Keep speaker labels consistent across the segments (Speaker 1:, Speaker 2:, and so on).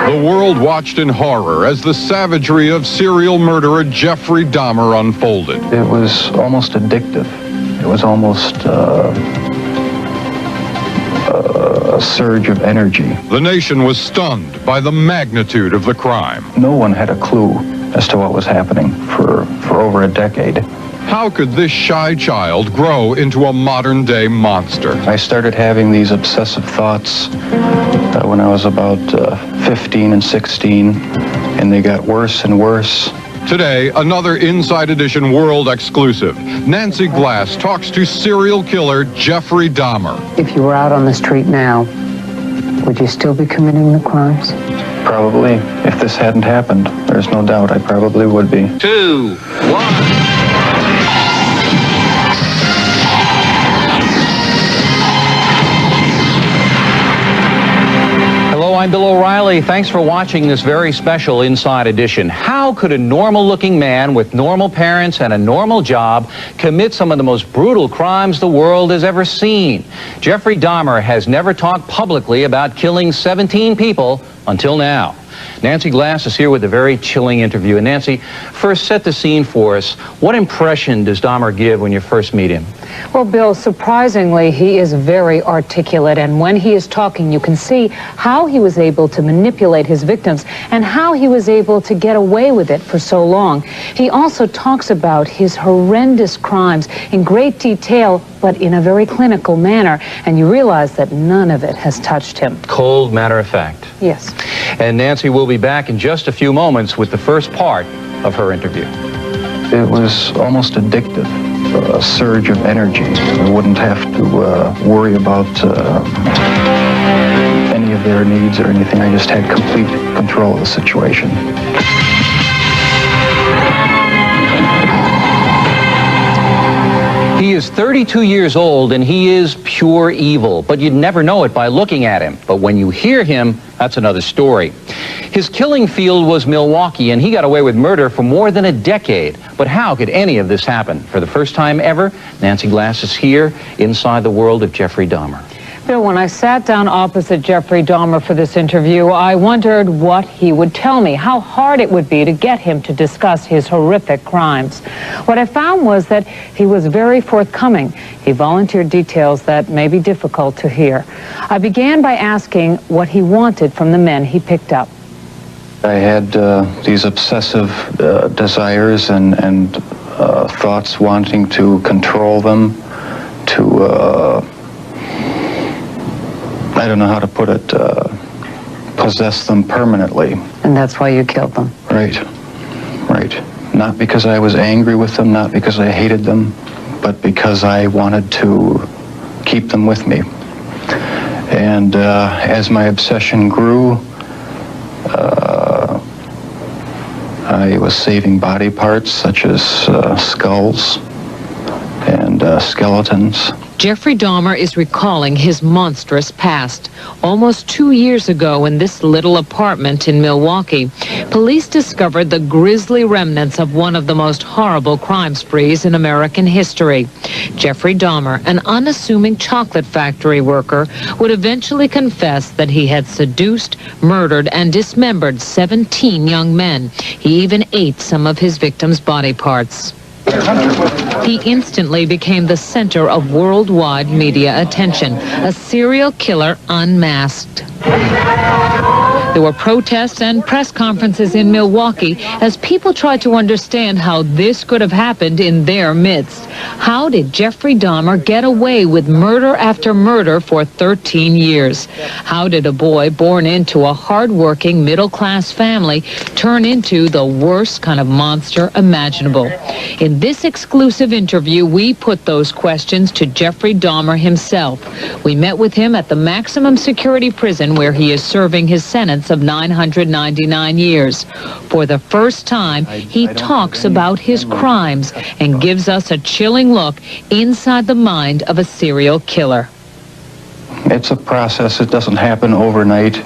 Speaker 1: The world watched in horror as the savagery of serial murderer Jeffrey Dahmer unfolded.
Speaker 2: It was almost addictive. It was almost a surge of energy.
Speaker 1: The nation was stunned by the magnitude of the crime.
Speaker 2: No one had a clue as to what was happening for over a decade.
Speaker 1: How could this shy child grow into a modern-day monster?
Speaker 2: I started having these obsessive thoughts when I was about 15 and 16, and they got worse and worse.
Speaker 1: Today, another Inside Edition World exclusive. Nancy Glass talks to serial killer Jeffrey Dahmer.
Speaker 3: If you were out on the street now, would you still be committing the crimes?
Speaker 2: Probably. If this hadn't happened, there's no doubt I probably would be.
Speaker 4: 2, 1... I'm Bill O'Reilly. Thanks for watching this very special Inside Edition. How could a normal-looking man with normal parents and a normal job commit some of the most brutal crimes the world has ever seen? Jeffrey Dahmer has never talked publicly about killing 17 people until now. Nancy Glass is here with a very chilling interview. And Nancy, first set the scene for us. What impression does Dahmer give when you first meet him?
Speaker 3: Well, Bill, surprisingly, he is very articulate, and when he is talking, you can see how he was able to manipulate his victims and how he was able to get away with it for so long. He also talks about his horrendous crimes in great detail, but in a very clinical manner, and you realize that none of it has touched him.
Speaker 4: Cold matter of fact.
Speaker 3: Yes.
Speaker 4: And Nancy will be back in just a few moments with the first part of her interview.
Speaker 2: It was almost addictive, a surge of energy. I wouldn't have to worry about any of their needs or anything. I just had complete control of the situation.
Speaker 4: He is 32 years old and he is pure evil, but you'd never know it by looking at him. But when you hear him, that's another story. His killing field was Milwaukee, and he got away with murder for more than a decade. But how could any of this happen? For the first time ever, Nancy Glass is here inside the world of Jeffrey Dahmer.
Speaker 3: Bill, when I sat down opposite Jeffrey Dahmer for this interview, I wondered what he would tell me, how hard it would be to get him to discuss his horrific crimes. What I found was that he was very forthcoming. He volunteered details that may be difficult to hear. I began by asking what he wanted from the men he picked up.
Speaker 2: I had these obsessive desires and thoughts wanting to control them, to I don't know how to put it, possess them permanently.
Speaker 3: And that's why you killed them?
Speaker 2: Right, right. Not because I was angry with them, not because I hated them, but because I wanted to keep them with me. And as my obsession grew, I was saving body parts such as skulls and skeletons.
Speaker 5: Jeffrey Dahmer is recalling his monstrous past. Almost 2 years ago in this little apartment in Milwaukee, police discovered the grisly remnants of one of the most horrible crime sprees in American history. Jeffrey Dahmer, an unassuming chocolate factory worker, would eventually confess that he had seduced, murdered, and dismembered 17 young men. He even ate some of his victims' body parts. He instantly became the center of worldwide media attention, a serial killer unmasked. There were protests and press conferences in Milwaukee as people tried to understand how this could have happened in their midst. How did Jeffrey Dahmer get away with murder after murder for 13 years? How did a boy born into a hard-working middle-class family turn into the worst kind of monster imaginable? In this exclusive interview, we put those questions to Jeffrey Dahmer himself. We met with him at the maximum security prison where he is serving his sentence of 999 years. For the first time, he talks about his crimes and gives us a chilling look inside the mind of a serial killer.
Speaker 2: It's a process. It doesn't happen overnight.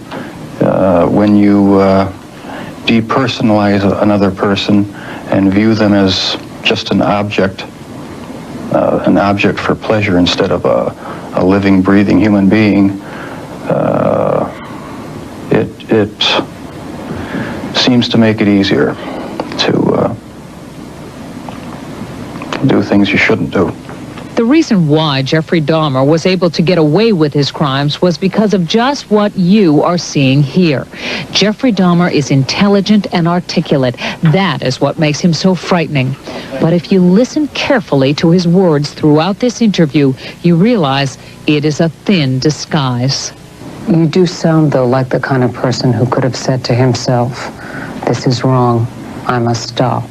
Speaker 2: When you depersonalize another person and view them as just an object for pleasure instead of a living, breathing human being, seems to make it easier to do things you shouldn't do.
Speaker 5: The reason why Jeffrey Dahmer was able to get away with his crimes was because of just what you are seeing here. Jeffrey Dahmer is intelligent and articulate. That is what makes him so frightening. But if you listen carefully to his words throughout this interview, you realize it is a thin disguise.
Speaker 3: You do sound, though, like the kind of person who could have said to himself, "This is wrong. I must stop."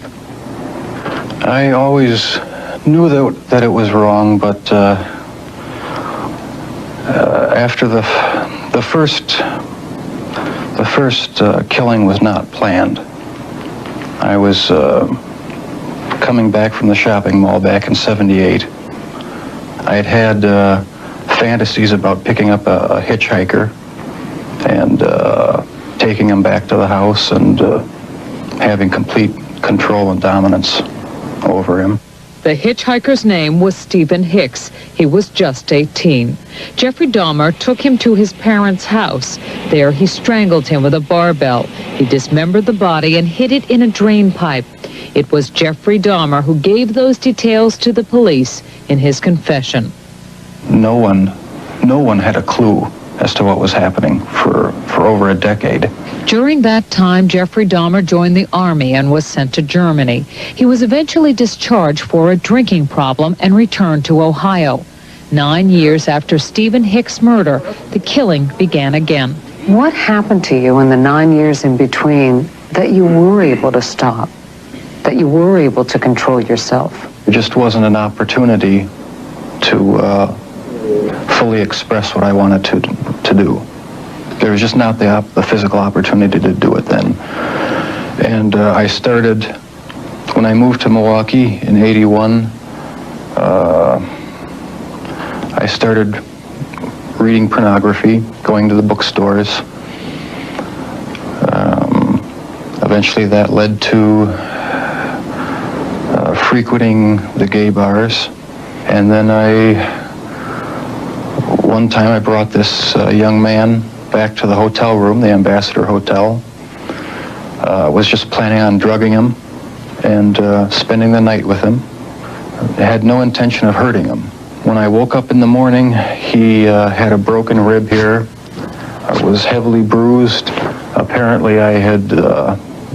Speaker 2: I always knew that it was wrong, but after the first killing was not planned. I was coming back from the shopping mall back in '78. I had fantasies about picking up a hitchhiker and taking him back to the house and having complete control and dominance over him.
Speaker 5: The hitchhiker's name was Stephen Hicks. He was just 18. Jeffrey Dahmer took him to his parents' house. There he strangled him with a barbell. He dismembered the body and hid it in a drain pipe. It was Jeffrey Dahmer who gave those details to the police in his confession.
Speaker 2: No one had a clue as to what was happening for over a decade.
Speaker 5: During that time, Jeffrey Dahmer joined the Army and was sent to Germany. He was eventually discharged for a drinking problem and returned to Ohio. 9 years after Stephen Hicks' murder, the killing began again.
Speaker 3: What happened to you in the 9 years in between that you were able to stop, that you were able to control yourself?
Speaker 2: There just wasn't an opportunity to fully express what I wanted to do. There was just not the physical opportunity to do it then. And I started, when I moved to Milwaukee in '81, I started reading pornography, going to the bookstores. Eventually that led to frequenting the gay bars. And then one time I brought this young man back to the hotel room, the Ambassador Hotel. Was just planning on drugging him and spending the night with him. I had no intention of hurting him. When I woke up in the morning, he had a broken rib here. I was heavily bruised. Apparently I had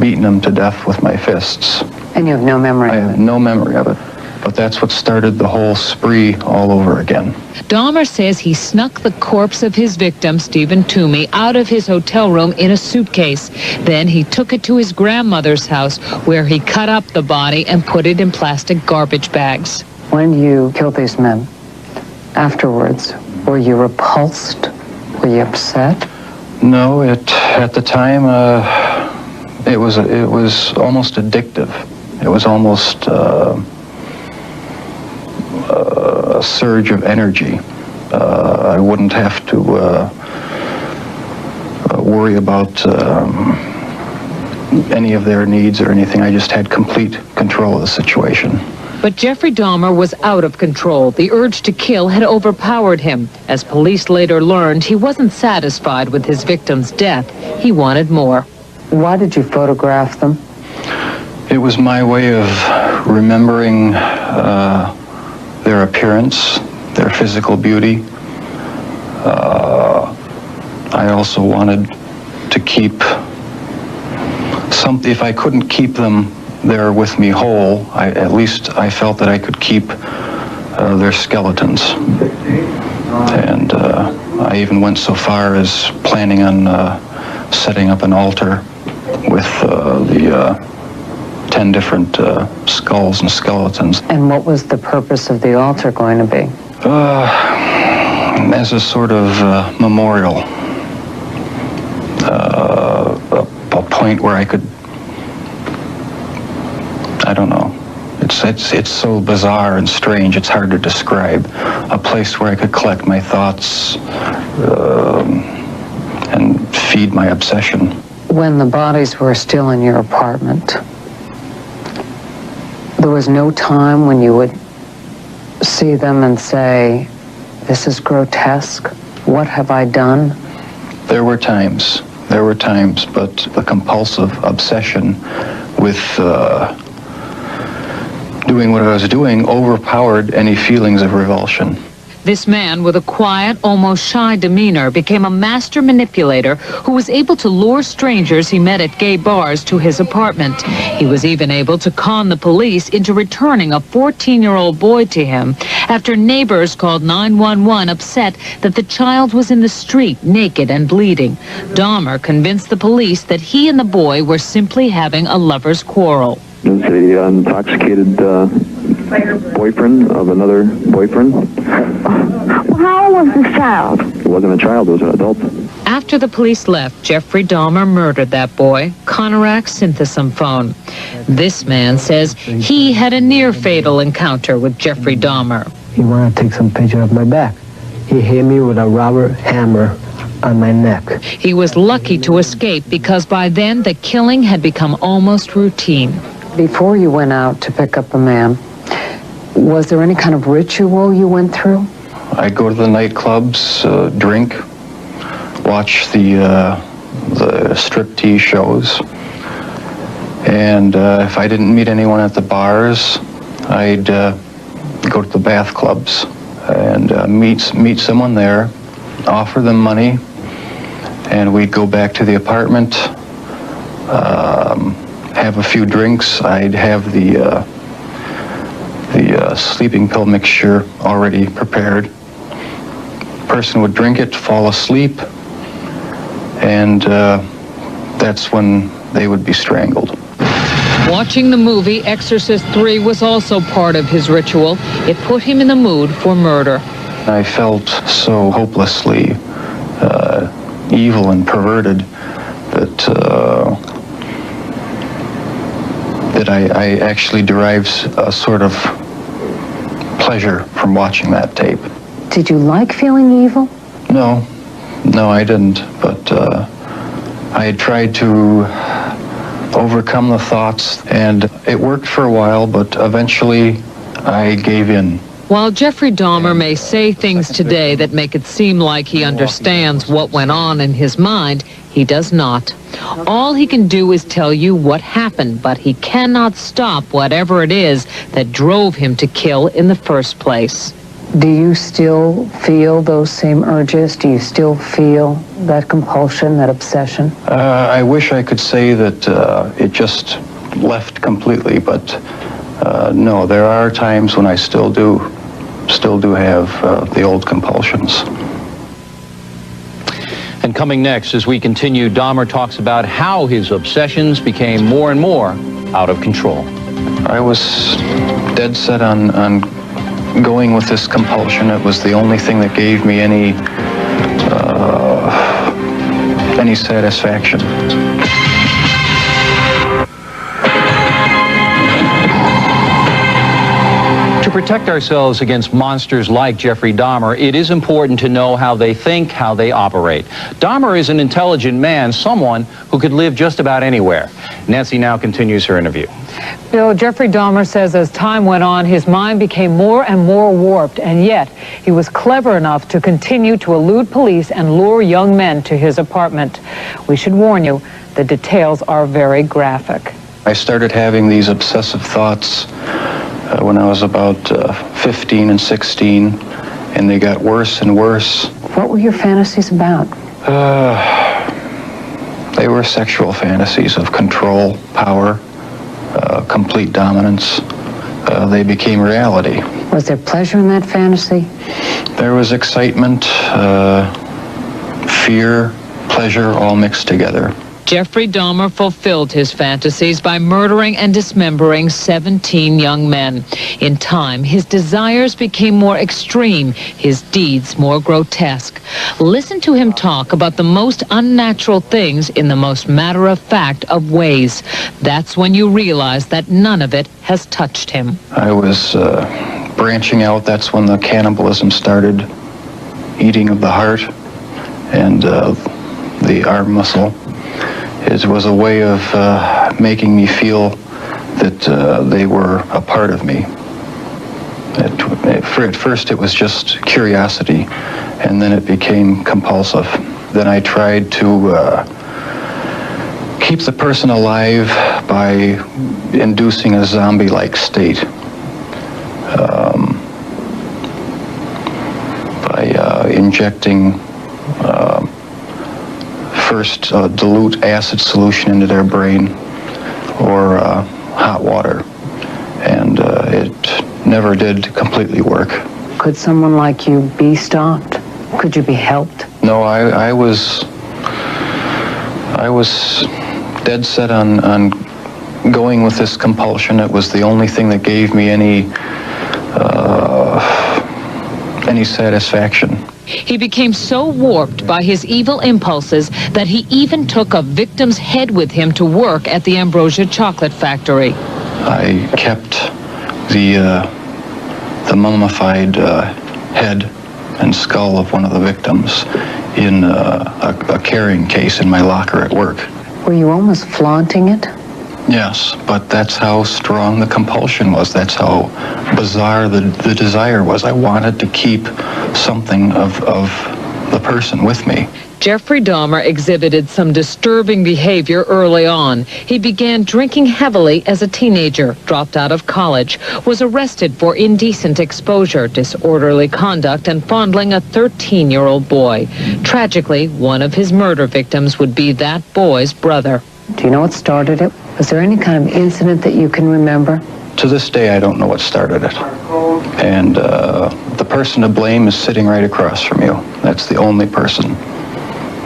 Speaker 2: beaten him to death with my fists.
Speaker 3: And you have no memory of it?
Speaker 2: I have no memory of it. But that's what started the whole spree all over again.
Speaker 5: Dahmer says he snuck the corpse of his victim, Stephen Toomey, out of his hotel room in a suitcase. Then he took it to his grandmother's house, where he cut up the body and put it in plastic garbage bags.
Speaker 3: When you killed these men, afterwards, were you repulsed? Were you upset?
Speaker 2: No, at the time, it was almost addictive. It was almost a surge of energy. I wouldn't have to worry about any of their needs or anything. I just had complete control of the situation.
Speaker 5: But Jeffrey Dahmer was out of control. The urge to kill had overpowered him. As police later learned, he wasn't satisfied with his victim's death. He wanted more.
Speaker 3: Why did you photograph them?
Speaker 2: It was my way of remembering their appearance, their physical beauty. I also wanted to keep something. If I couldn't keep them there with me whole, at least I felt that I could keep their skeletons. And I even went so far as planning on setting up an altar with the 10 different skulls and skeletons.
Speaker 3: And what was the purpose of the altar going to be?
Speaker 2: As a sort of memorial. A point where I could, I don't know, it's so bizarre and strange, it's hard to describe. A place where I could collect my thoughts and feed my obsession.
Speaker 3: When the bodies were still in your apartment, there was no time when you would see them and say, "This is grotesque. What have I done?"
Speaker 2: There were times. There were times, but the compulsive obsession with doing what I was doing overpowered any feelings of revulsion.
Speaker 5: This man with a quiet, almost shy demeanor became a master manipulator who was able to lure strangers he met at gay bars to his apartment. He was even able to con the police into returning a 14-year-old boy to him after neighbors called 911 upset that the child was in the street naked and bleeding. Dahmer convinced the police that he and the boy were simply having a lover's quarrel.
Speaker 6: It was an intoxicated boyfriend of another boyfriend.
Speaker 7: Well, how old was this child?
Speaker 6: It wasn't a child, it was an adult.
Speaker 5: After the police left, Jeffrey Dahmer murdered that boy, Conorak synthesome phone. This man says he had a near-fatal encounter with Jeffrey Dahmer.
Speaker 8: He wanted to take some picture of my back. He hit me with a rubber hammer on my neck.
Speaker 5: He was lucky to escape because by then the killing had become almost routine.
Speaker 3: Before you went out to pick up a man, was there any kind of ritual you went through?
Speaker 2: I'd go to the nightclubs, drink, watch the striptease shows, and if I didn't meet anyone at the bars, I'd go to the bath clubs and meet someone there, offer them money, and we'd go back to the apartment, have a few drinks. I'd have the sleeping pill mixture already prepared. Person would drink it, fall asleep, and that's when they would be strangled.
Speaker 5: Watching the movie Exorcist 3 was also part of his ritual. It put him in the mood for murder.
Speaker 2: I felt so hopelessly evil and perverted that I actually derived a sort of pleasure from watching that tape.
Speaker 3: Did you like feeling evil?
Speaker 2: No, I didn't, but I had tried to overcome the thoughts, and it worked for a while, but eventually I gave in.
Speaker 5: While Jeffrey Dahmer may say things today that make it seem like he understands what went on in his mind, he does not. All he can do is tell you what happened, but he cannot stop whatever it is that drove him to kill in the first place.
Speaker 3: Do you still feel those same urges? Do you still feel that compulsion, that obsession?
Speaker 2: I wish I could say that it just left completely, but no, there are times when I still do have the old compulsions.
Speaker 4: And coming next, as we continue, Dahmer talks about how his obsessions became more and more out of control.
Speaker 2: I was dead set on going with this compulsion. It was the only thing that gave me any satisfaction.
Speaker 4: To protect ourselves against monsters like Jeffrey Dahmer, it is important to know how they think, how they operate. Dahmer is an intelligent man, someone who could live just about anywhere. Nancy now continues her interview.
Speaker 3: Bill, Jeffrey Dahmer says as time went on, his mind became more and more warped, and yet he was clever enough to continue to elude police and lure young men to his apartment. We should warn you, the details are very graphic.
Speaker 2: I started having these obsessive thoughts when I was about 15 and 16, and they got worse and worse.
Speaker 3: What were your fantasies about?
Speaker 2: They were sexual fantasies of control, power, complete dominance. They became reality.
Speaker 3: Was there pleasure in that fantasy?
Speaker 2: There was excitement, fear, pleasure, all mixed together.
Speaker 5: Jeffrey Dahmer fulfilled his fantasies by murdering and dismembering 17 young men. In time, his desires became more extreme, his deeds more grotesque. Listen to him talk about the most unnatural things in the most matter-of-fact of ways. That's when you realize that none of it has touched him.
Speaker 2: I was branching out. That's when the cannibalism started, eating of the heart and the arm muscle. It was a way of making me feel that they were a part of me. At first it was just curiosity, and then it became compulsive. Then I tried to keep the person alive by inducing a zombie-like state. By injecting first dilute acid solution into their brain or hot water. And it never did completely work.
Speaker 3: Could someone like you be stopped? Could you be helped?
Speaker 2: No, I was dead set on going with this compulsion. It was the only thing that gave me any satisfaction.
Speaker 5: He became so warped by his evil impulses that he even took a victim's head with him to work at the Ambrosia chocolate factory.
Speaker 2: I kept the mummified head and skull of one of the victims in a carrying case in my locker at work.
Speaker 3: Were you almost flaunting it?
Speaker 2: Yes, but that's how strong the compulsion was. That's how bizarre the desire was. I wanted to keep something of the person with me.
Speaker 5: Jeffrey Dahmer exhibited some disturbing behavior early on. He began drinking heavily as a teenager, dropped out of college, was arrested for indecent exposure, disorderly conduct, and fondling a 13-year-old boy. Tragically, one of his murder victims would be that boy's brother.
Speaker 3: Do you know what started it? Was there any kind of incident that you can remember?
Speaker 2: To this day, I don't know what started it. And the person to blame is sitting right across from you. That's the only person.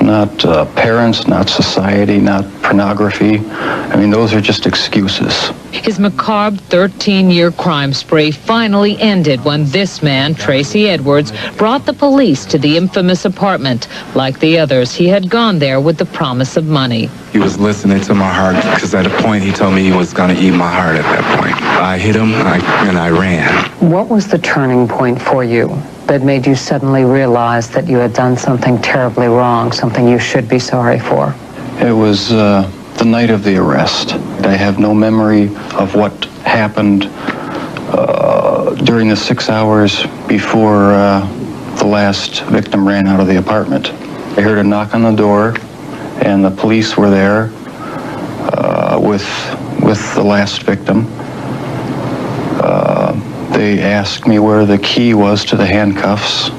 Speaker 2: Not parents, not society, not pornography. I mean, those are just excuses.
Speaker 5: His macabre 13-year crime spree finally ended when this man, Tracy Edwards, brought the police to the infamous apartment. Like the others, he had gone there with the promise of money.
Speaker 9: He was listening to my heart because at a point he told me he was going to eat my heart at that point. I hit him and I ran.
Speaker 3: What was the turning point for you that made you suddenly realize that you had done something terribly wrong, something you should be sorry for?
Speaker 2: It was the night of the arrest. I have no memory of what happened during the 6 hours before the last victim ran out of the apartment. I heard a knock on the door, and the police were there with the last victim. They asked me where the key was to the handcuffs.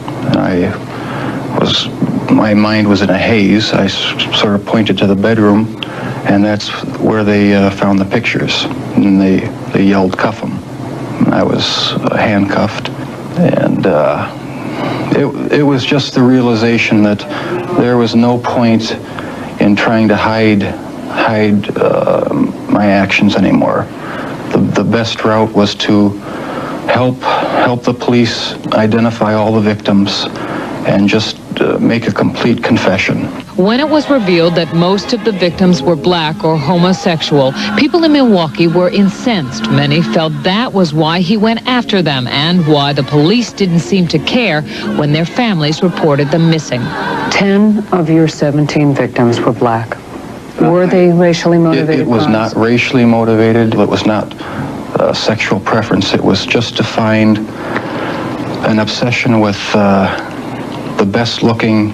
Speaker 2: My mind was in a haze. I sort of pointed to the bedroom, and that's where they found the pictures. And they yelled, "Cuff him." And I was handcuffed, and it was just the realization that there was no point in trying to hide my actions anymore. The best route was to help the police identify all the victims and just make a complete confession.
Speaker 5: When it was revealed that most of the victims were black or homosexual, people in Milwaukee were incensed. Many felt that was why he went after them and why the police didn't seem to care when their families reported them missing.
Speaker 3: 10 of your 17 victims were black. Were they racially motivated?
Speaker 2: It was
Speaker 3: crimes?
Speaker 2: not racially motivated. It was not sexual preference. It was just to find an obsession with the best-looking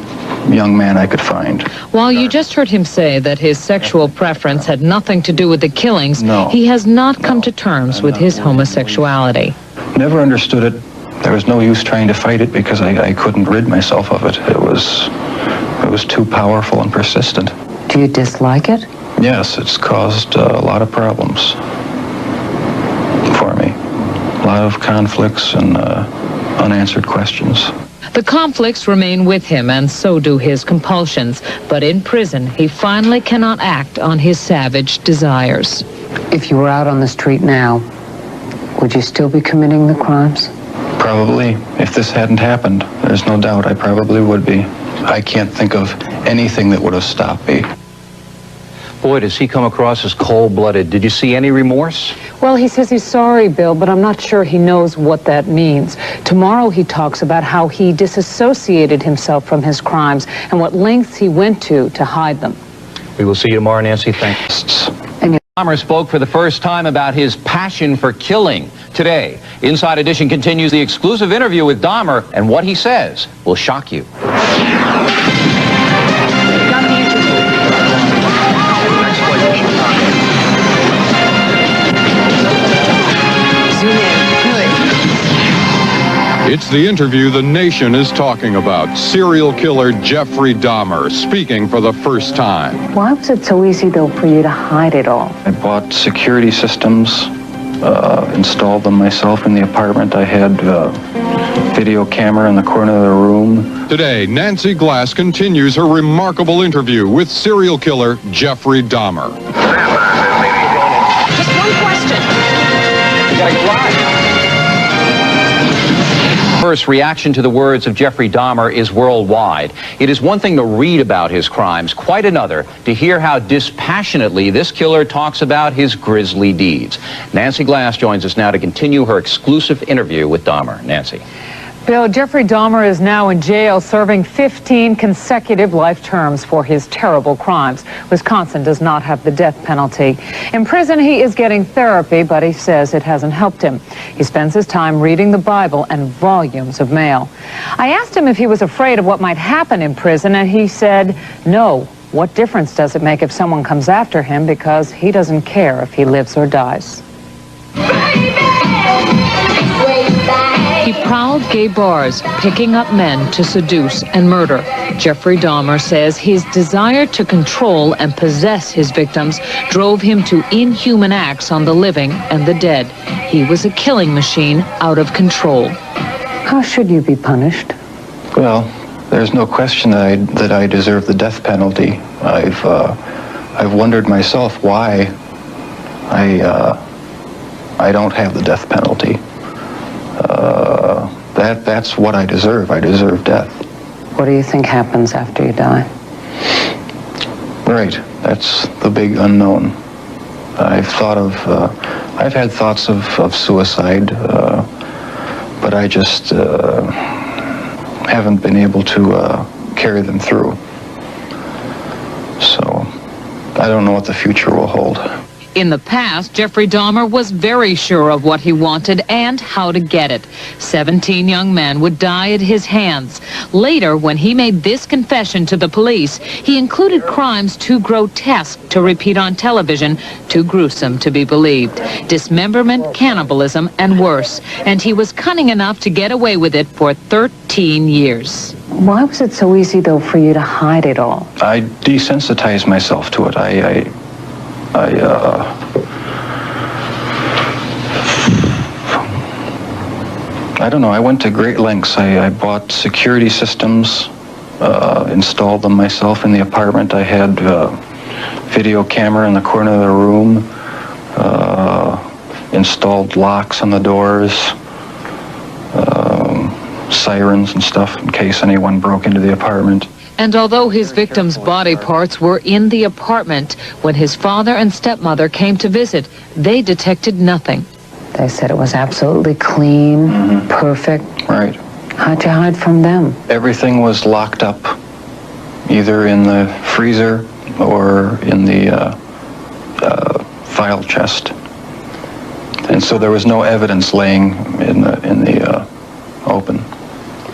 Speaker 2: young man I could find.
Speaker 5: While you just heard him say that his sexual preference had nothing to do with the killings,
Speaker 2: No.
Speaker 5: he has not come to terms with his homosexuality.
Speaker 2: Never understood it. There was no use trying to fight it because I couldn't rid myself of it. It was too powerful and persistent.
Speaker 3: Do you dislike it?
Speaker 2: Yes, it's caused a lot of problems for me. A lot of conflicts and unanswered questions.
Speaker 5: The conflicts remain with him, and so do his compulsions. But in prison, he finally cannot act on his savage desires.
Speaker 3: If you were out on the street now, would you still be committing the crimes?
Speaker 2: Probably. If this hadn't happened, there's no doubt I probably would be. I can't think of anything that would have stopped me.
Speaker 4: Boy, does he come across as cold-blooded. Did you see any remorse?
Speaker 3: Well, he says he's sorry, Bill, but I'm not sure he knows what that means. Tomorrow he talks about how he disassociated himself from his crimes and what lengths he went to hide them.
Speaker 4: We will see you tomorrow, Nancy. Thanks. Dahmer spoke for the first time about his passion for killing. Today, Inside Edition continues the exclusive interview with Dahmer, and what he says will shock you. Next place.
Speaker 1: It's the interview the nation is talking about. Serial killer Jeffrey Dahmer speaking for the first time.
Speaker 3: Why was it so easy, though, for you to hide it all?
Speaker 2: I bought security systems, installed them myself in the apartment. I had a video camera in the corner of the room.
Speaker 1: Today, Nancy Glass continues her remarkable interview with serial killer Jeffrey Dahmer.
Speaker 5: Just one question.
Speaker 4: You gotta drive. First, reaction to the words of Jeffrey Dahmer is worldwide. It is one thing to read about his crimes, quite another to hear how dispassionately this killer talks about his grisly deeds. Nancy Glass joins us now to continue her exclusive interview with Dahmer. Nancy.
Speaker 3: Bill, Jeffrey Dahmer is now in jail serving 15 consecutive life terms for his terrible crimes. Wisconsin does not have the death penalty. In prison, he is getting therapy, but he says it hasn't helped him. He spends his time reading the Bible and volumes of mail. I asked him if he was afraid of what might happen in prison, and he said, no. What difference does it make if someone comes after him, because he doesn't care if he lives or dies.
Speaker 5: He prowled gay bars, picking up men to seduce and murder. Jeffrey Dahmer says his desire to control and possess his victims drove him to inhuman acts on the living and the dead. He was a killing machine out of control.
Speaker 3: How should you be punished?
Speaker 2: Well, there's no question that I deserve the death penalty. I've wondered myself why I don't have the death penalty. That's what I deserve. I deserve death.
Speaker 3: What do you think happens after you die?
Speaker 2: Right. That's the big unknown. I've had thoughts of suicide, but I just haven't been able to carry them through. So I don't know what the future will hold.
Speaker 5: In the past, Jeffrey Dahmer was very sure of what he wanted and how to get it. 17 young men would die at his hands. Later, when he made this confession to the police, he included crimes too grotesque to repeat on television, too gruesome to be believed. Dismemberment, cannibalism, and worse. And he was cunning enough to get away with it for 13 years.
Speaker 3: Why was it so easy, though, for you to hide it all?
Speaker 2: I desensitized myself to it. I don't know, I went to great lengths. I bought security systems, installed them myself in the apartment. I had a video camera in the corner of the room, installed locks on the doors, sirens and stuff in case anyone broke into the apartment.
Speaker 5: And although his victims' body parts were in the apartment, when his father and stepmother came to visit, they detected nothing.
Speaker 3: They said it was absolutely clean, perfect.
Speaker 2: Right.
Speaker 3: How'd you hide from them?
Speaker 2: Everything was locked up, either in the freezer or in the file chest. And so there was no evidence laying in the open.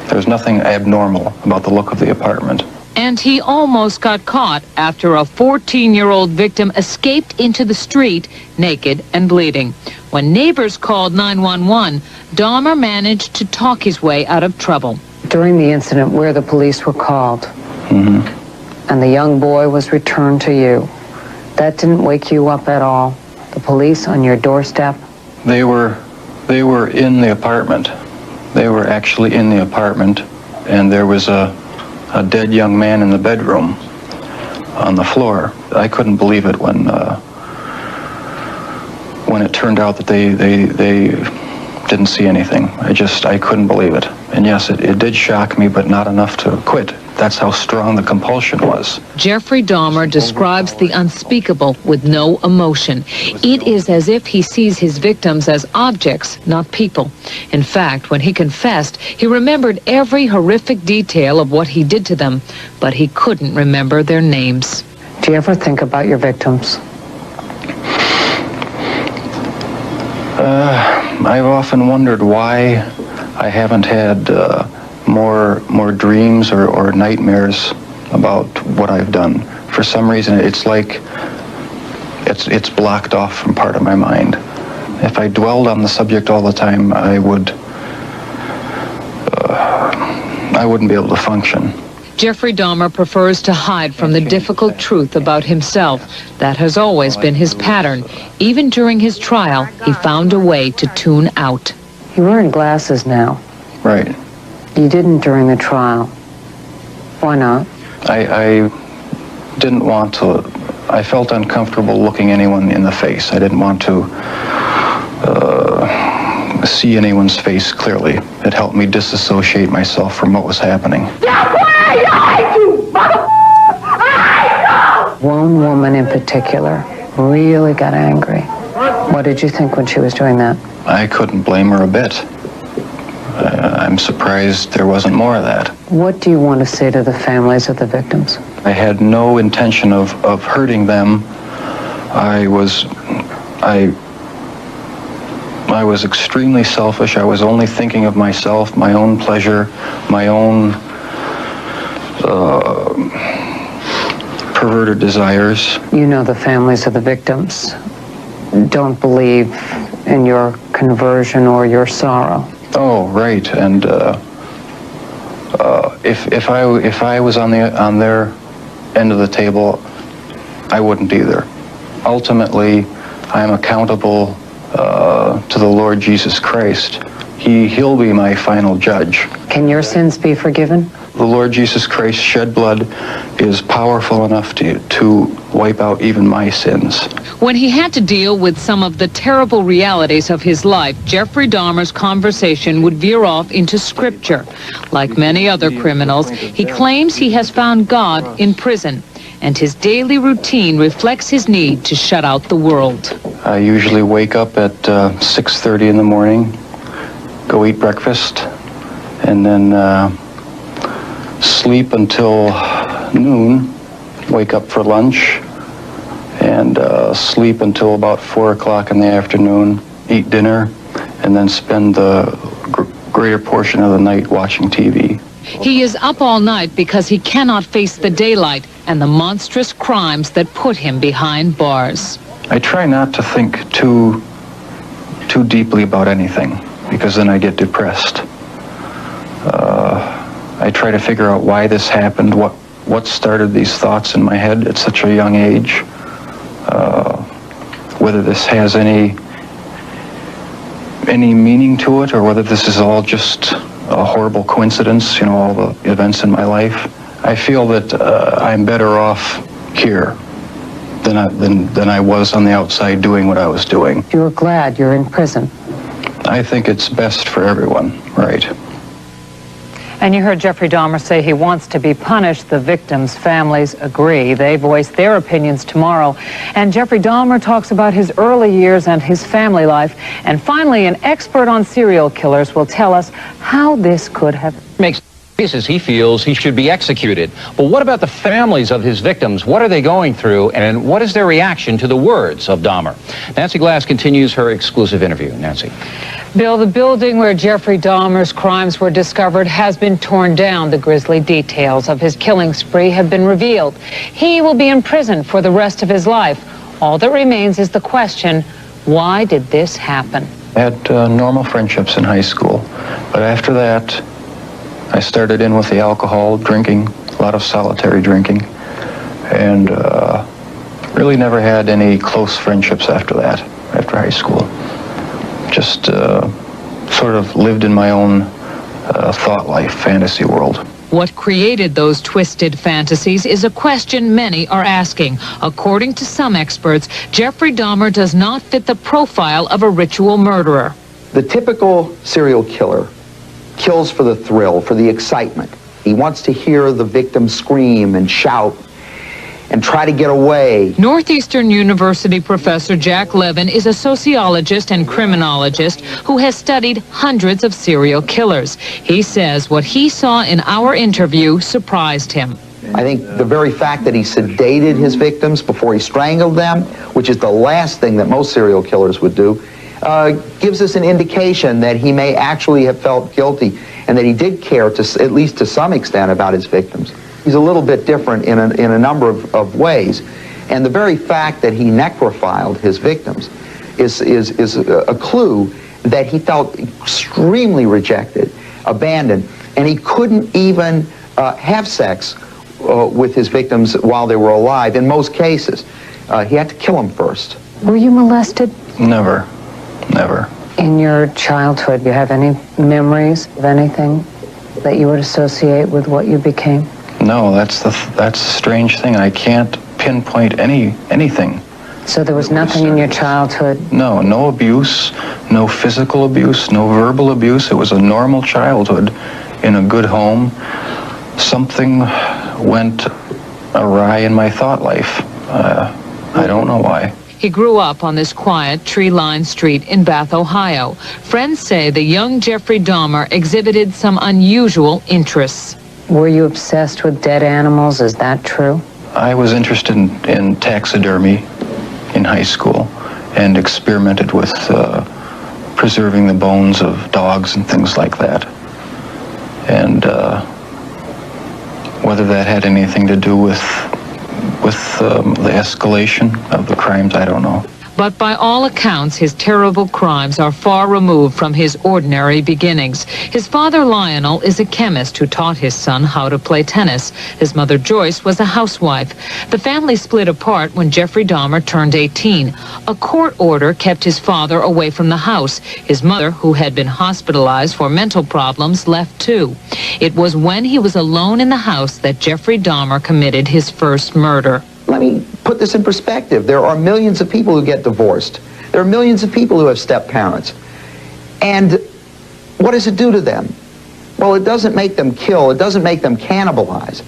Speaker 2: There was nothing abnormal about the look of the apartment.
Speaker 5: And he almost got caught after a 14-year-old victim escaped into the street, naked and bleeding. When neighbors called 911, Dahmer managed to talk his way out of trouble.
Speaker 3: During the incident where the police were called, and the young boy was returned to you, that didn't wake you up at all? The police on your doorstep?
Speaker 2: They were in the apartment. They were actually in the apartment, and there was a dead young man in the bedroom on the floor. I couldn't believe it when it turned out that they didn't see anything. I couldn't believe it. And yes, it did shock me, but not enough to quit. That's how strong the compulsion was.
Speaker 5: Jeffrey Dahmer describes the unspeakable with no emotion. It is as if he sees his victims as objects, not people. In fact, when he confessed, he remembered every horrific detail of what he did to them, but he couldn't remember their names.
Speaker 3: Do you ever think about your victims?
Speaker 2: I've often wondered why I haven't had more dreams or nightmares about what I've done. For some reason, it's like it's blocked off from part of my mind. If I dwelled on the subject all the time, I would I wouldn't be able to function.
Speaker 5: Jeffrey Dahmer prefers to hide from the difficult truth about himself. That has always been his pattern. Even during his trial, he found a way to tune out.
Speaker 3: You're wearing glasses now.
Speaker 2: Right.
Speaker 3: You didn't during the trial. Why not?
Speaker 2: I didn't want to. I felt uncomfortable looking anyone in the face. I didn't want to see anyone's face clearly. It helped me disassociate myself from what was happening.
Speaker 3: One woman in particular really got angry. What did you think when she was doing that?
Speaker 2: I couldn't blame her a bit. I'm surprised there wasn't more of that.
Speaker 3: What do you want to say to the families of the victims?
Speaker 2: I had no intention of hurting them. I was extremely selfish. I was only thinking of myself, my own pleasure, my own perverted desires.
Speaker 3: You know the families of the victims don't believe in your conversion or your sorrow.
Speaker 2: Oh, right. And if I was on their end of the table, I wouldn't either. Ultimately, I am accountable to the Lord Jesus Christ. He'll be my final judge.
Speaker 3: Can your sins be forgiven?
Speaker 2: The Lord Jesus Christ's shed blood is powerful enough to wipe out even my sins.
Speaker 5: When he had to deal with some of the terrible realities of his life, Jeffrey Dahmer's conversation would veer off into scripture. Like many other criminals, he claims he has found God in prison, and his daily routine reflects his need to shut out the world.
Speaker 2: I usually wake up at 6:30 in the morning, go eat breakfast, and then sleep until noon, wake up for lunch, and sleep until about 4 o'clock in the afternoon, eat dinner, and then spend the greater portion of the night watching TV.
Speaker 5: He is up all night because he cannot face the daylight and the monstrous crimes that put him behind bars.
Speaker 2: I try not to think too deeply about anything, because then I get depressed. I try to figure out why this happened, what started these thoughts in my head at such a young age, whether this has any meaning to it, or whether this is all just a horrible coincidence, you know, all the events in my life. I feel that I'm better off here than I was on the outside doing what I was doing.
Speaker 3: You're glad you're in prison.
Speaker 2: I think it's best for everyone, right?
Speaker 3: And you heard Jeffrey Dahmer say he wants to be punished. The victims' families agree. They voice their opinions tomorrow. And Jeffrey Dahmer talks about his early years and his family life. And finally, an expert on serial killers will tell us how this could have...
Speaker 4: Makes cases he feels he should be executed. But what about the families of his victims? What are they going through, and what is their reaction to the words of Dahmer? Nancy Glass continues her exclusive interview. Nancy.
Speaker 3: Bill, the building where Jeffrey Dahmer's crimes were discovered has been torn down. The grisly details of his killing spree have been revealed. He will be in prison for the rest of his life. All that remains is the question, why did this happen?
Speaker 2: I had normal friendships in high school, but after that, I started in with the alcohol, drinking, a lot of solitary drinking, and really never had any close friendships after that, after high school. Just sort of lived in my own thought life, fantasy world.
Speaker 5: What created those twisted fantasies is a question many are asking. According to some experts, Jeffrey Dahmer does not fit the profile of a ritual murderer.
Speaker 10: The typical serial killer kills for the thrill, for the excitement. He wants to hear the victim scream and shout and try to get away.
Speaker 5: Northeastern University professor Jack Levin is a sociologist and criminologist who has studied hundreds of serial killers. He says what he saw in our interview surprised him.
Speaker 10: I think the very fact that he sedated his victims before he strangled them, which is the last thing that most serial killers would do, gives us an indication that he may actually have felt guilty and that he did care, at least to some extent, about his victims. He's a little bit different in a number of ways, and the very fact that he necrophiled his victims is a clue that he felt extremely rejected abandoned, and he couldn't even have sex with his victims while they were alive in most cases. He had to kill them first.
Speaker 3: Were you molested?
Speaker 2: Never. Never.
Speaker 3: In your childhood, you have any memories of anything that you would associate with what you became?
Speaker 2: No, that's the strange thing. I can't pinpoint anything.
Speaker 3: So there was nothing in your childhood?
Speaker 2: No, no abuse, no physical abuse, no verbal abuse. It was a normal childhood in a good home. Something went awry in my thought life. I don't know why.
Speaker 5: He grew up on this quiet, tree-lined street in Bath, Ohio. Friends say the young Jeffrey Dahmer exhibited some unusual interests.
Speaker 3: Were you obsessed with dead animals? Is that true?
Speaker 2: I was interested in taxidermy in high school and experimented with preserving the bones of dogs and things like that. And whether that had anything to do with the escalation of the crimes, I don't know.
Speaker 5: But by all accounts, his terrible crimes are far removed from his ordinary beginnings. His father, Lionel, is a chemist who taught his son how to play tennis. His mother, Joyce, was a housewife. The family split apart when Jeffrey Dahmer turned 18. A court order kept his father away from the house. His mother, who had been hospitalized for mental problems, left too. It was when he was alone in the house that Jeffrey Dahmer committed his first murder.
Speaker 10: Let me put this in perspective. There are millions of people who get divorced. There are millions of people who have step-parents. And what does it do to them? Well, it doesn't make them kill. It doesn't make them cannibalize.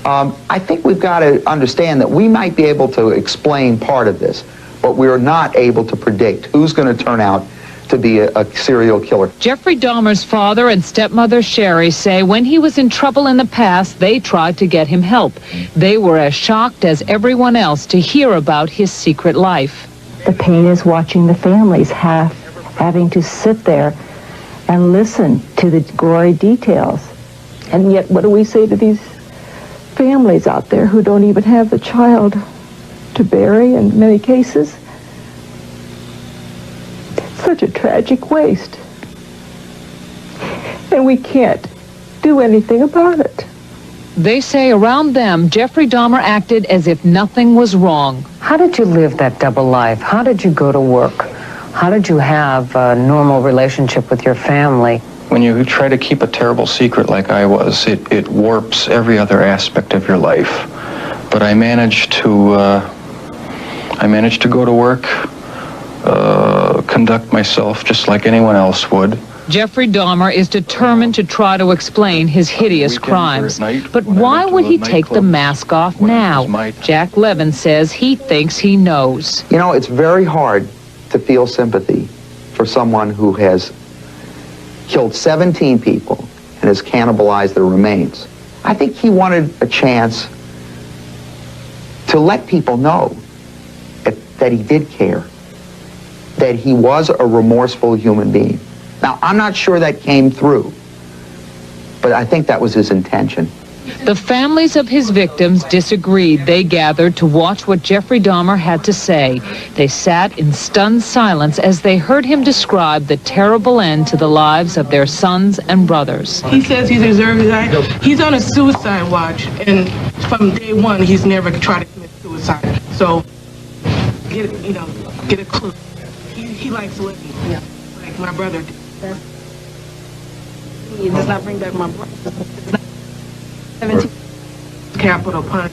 Speaker 10: I think we've got to understand that we might be able to explain part of this, but we're not able to predict who's going to turn out to be a serial killer.
Speaker 5: Jeffrey Dahmer's father and stepmother Sherry say when he was in trouble in the past, they tried to get him help. They were as shocked as everyone else to hear about his secret life.
Speaker 7: The pain is watching the families having to sit there and listen to the gory details. And yet, what do we say to these families out there who don't even have the child to bury in many cases? Such a tragic waste. And we can't do anything about it.
Speaker 5: They say around them, Jeffrey Dahmer acted as if nothing was wrong.
Speaker 3: How did you live that double life? How did you go to work? How did you have a normal relationship with your family?
Speaker 2: When you try to keep a terrible secret like I was, it warps every other aspect of your life. But I managed to go to work, conduct myself just like anyone else would.
Speaker 5: Jeffrey Dahmer is determined to try to explain his hideous crimes. But why would he take the mask off now? Jack Levin says he thinks he knows.
Speaker 10: You know, it's very hard to feel sympathy for someone who has killed 17 people and has cannibalized their remains. I think he wanted a chance to let people know that he did care, that he was a remorseful human being. Now, I'm not sure that came through, but I think that was his intention.
Speaker 5: The families of his victims disagreed. They gathered to watch what Jeffrey Dahmer had to say. They sat in stunned silence as they heard him describe the terrible end to the lives of their sons and brothers.
Speaker 11: He says he's a reserve guy. He's on a suicide watch, and from day one, he's never tried to commit suicide. So, get a clue. He likes living, like my brother did. He does not bring back my brother. It's not 17 capital punishment.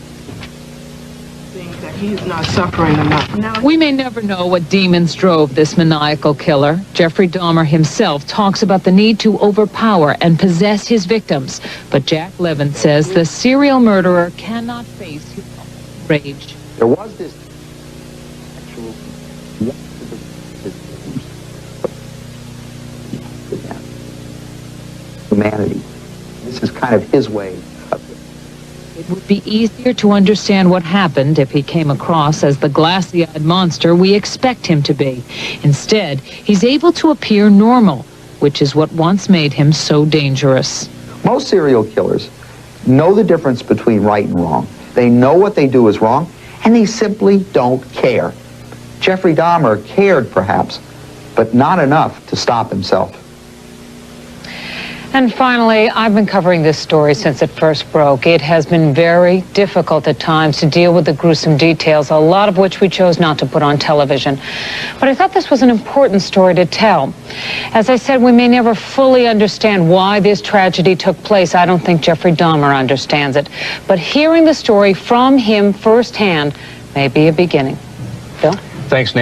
Speaker 11: Think that he's not suffering enough. Now,
Speaker 5: we may never know what demons drove this maniacal killer. Jeffrey Dahmer himself talks about the need to overpower and possess his victims. But Jack Levin says the serial murderer cannot face his own rage.
Speaker 10: There was this humanity. This is kind of his way of it.
Speaker 5: It would be easier to understand what happened if he came across as the glassy-eyed monster we expect him to be. Instead, he's able to appear normal, which is what once made him so dangerous.
Speaker 10: Most serial killers know the difference between right and wrong. They know what they do is wrong, and they simply don't care. Jeffrey Dahmer cared, perhaps, but not enough to stop himself.
Speaker 3: And finally, I've been covering this story since it first broke. It has been very difficult at times to deal with the gruesome details, a lot of which we chose not to put on television. But I thought this was an important story to tell. As I said, we may never fully understand why this tragedy took place. I don't think Jeffrey Dahmer understands it. But hearing the story from him firsthand may be a beginning. Bill?
Speaker 4: Thanks, Nancy.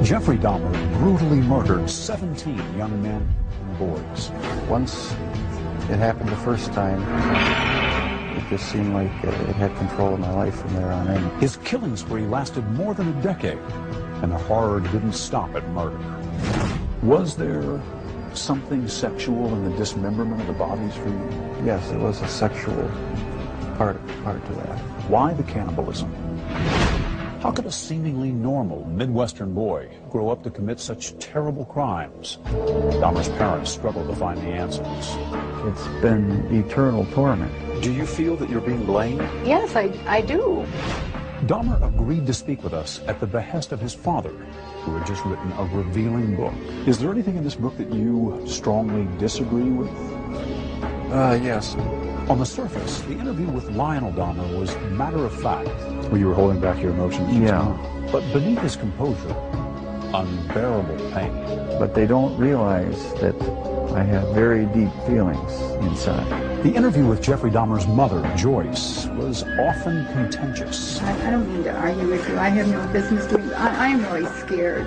Speaker 12: Jeffrey Dahmer brutally murdered 17 young men and boys.
Speaker 2: Once it happened the first time, it just seemed like it had control of my life from there on in.
Speaker 12: His killing spree lasted more than a decade, and the horror didn't stop at murder. Was there something sexual in the dismemberment of the bodies for you?
Speaker 2: Yes, there was a sexual part to that.
Speaker 12: Why the cannibalism? How could a seemingly normal Midwestern boy grow up to commit such terrible crimes? Dahmer's parents struggled to find the answers.
Speaker 2: It's been eternal torment.
Speaker 12: Do you feel that you're being blamed?
Speaker 13: Yes, I do.
Speaker 12: Dahmer agreed to speak with us at the behest of his father, who had just written a revealing book. Is there anything in this book that you strongly disagree with?
Speaker 2: Yes.
Speaker 12: On the surface, the interview with Lionel Dahmer was matter of fact. Well, you were holding back your emotions.
Speaker 2: Yeah.
Speaker 12: But beneath his composure, unbearable pain.
Speaker 2: But they don't realize that I have very deep feelings inside.
Speaker 12: The interview with Jeffrey Dahmer's mother, Joyce, was often contentious.
Speaker 13: I don't mean to argue with you. I have no business doing that. I'm really scared.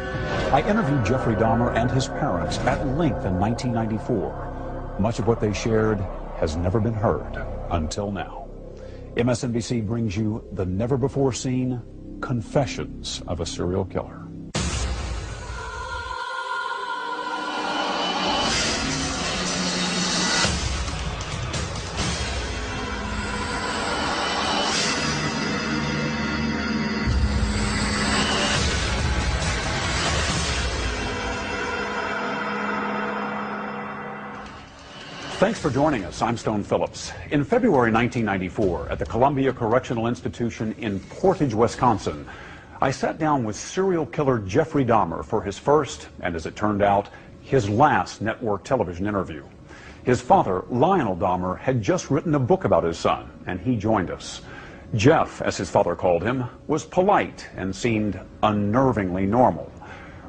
Speaker 12: I interviewed Jeffrey Dahmer and his parents at length in 1994. Much of what they shared has never been heard until now. MSNBC brings you the never-before-seen confessions of a serial killer. Thanks for joining us. I'm Stone Phillips. In February 1994, at the Columbia Correctional Institution in Portage, Wisconsin, I sat down with serial killer Jeffrey Dahmer for his first, and as it turned out, his last network television interview. His father, Lionel Dahmer, had just written a book about his son, and he joined us. Jeff, as his father called him, was polite and seemed unnervingly normal.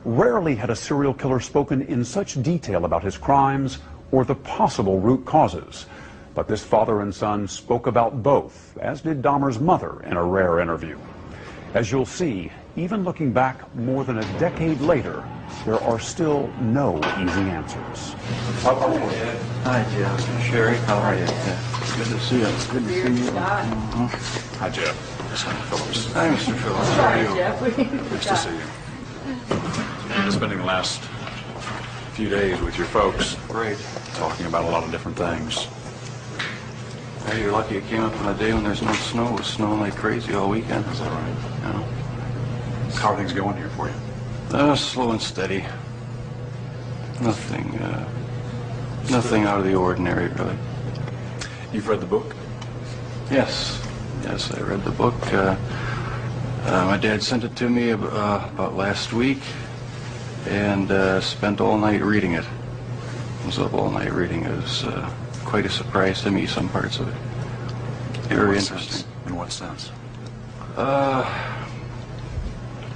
Speaker 12: Rarely had a serial killer spoken in such detail about his crimes or the possible root causes. But this father and son spoke about both, as did Dahmer's mother in a rare interview. As you'll see, even looking back more than a decade later, there are still no easy answers.
Speaker 2: How are you? Hi, Jeff. Sherry, how are you? Yeah. Good to see you. Good to see you.
Speaker 12: Hi, Jeff. Mr. Phillips.
Speaker 2: Hi, Mr. Phillips. How are you?
Speaker 12: Nice to see you. You've been spending the last few days with your folks.
Speaker 2: Great.
Speaker 12: Talking about a lot of different things.
Speaker 2: Hey, you're lucky you came up on a day when there's no snow. It was snowing like crazy all weekend.
Speaker 12: Is that right?
Speaker 2: Yeah.
Speaker 12: How are things going here for you?
Speaker 2: Slow and steady. Nothing out of the ordinary, really.
Speaker 12: You've read the book?
Speaker 2: Yes. Yes, I read the book. My dad sent it to me about last week, and spent all night reading it. I was up all night reading it. It was quite a surprise to me, some parts of it. Very interesting.
Speaker 12: In what sense?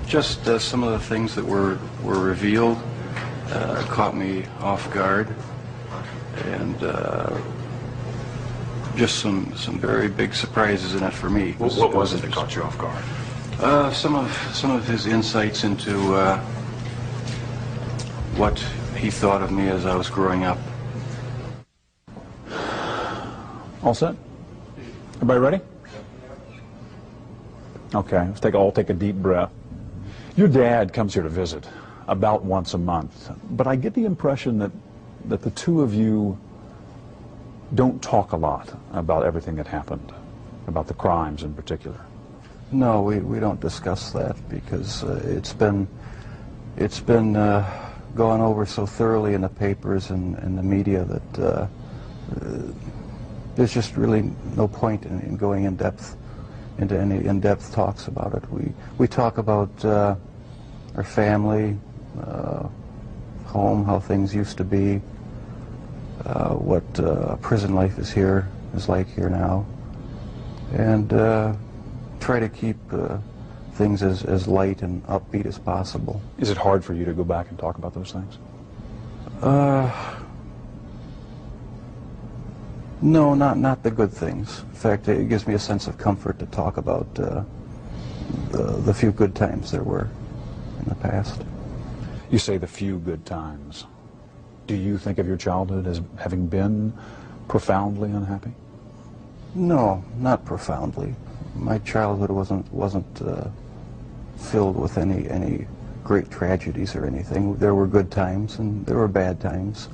Speaker 2: Just some of the things that were revealed caught me off guard, and just some very big surprises in it for me.
Speaker 12: What was it that caught you off guard?
Speaker 2: Some of his insights into what he thought of me as I was growing up.
Speaker 12: All set? Everybody ready? Okay, let's all take a deep breath. Your dad comes here to visit about once a month, but I get the impression that the two of you don't talk a lot about everything that happened, about the crimes in particular.
Speaker 2: No, we don't discuss that because it's been gone over so thoroughly in the papers and the media that there's just really no point in going in depth into any in-depth talks about it. We talk about our family, home, how things used to be, what prison life is like here now, and try to keep things as light and upbeat as possible.
Speaker 12: Is it hard for you to go back and talk about those things?
Speaker 2: No, not the good things. In fact, it gives me a sense of comfort to talk about the few good times there were in the past.
Speaker 12: You say the few good times. Do you think of your childhood as having been profoundly unhappy?
Speaker 2: No, not profoundly. My childhood wasn't filled with any great tragedies or anything. There were good times and there were bad times.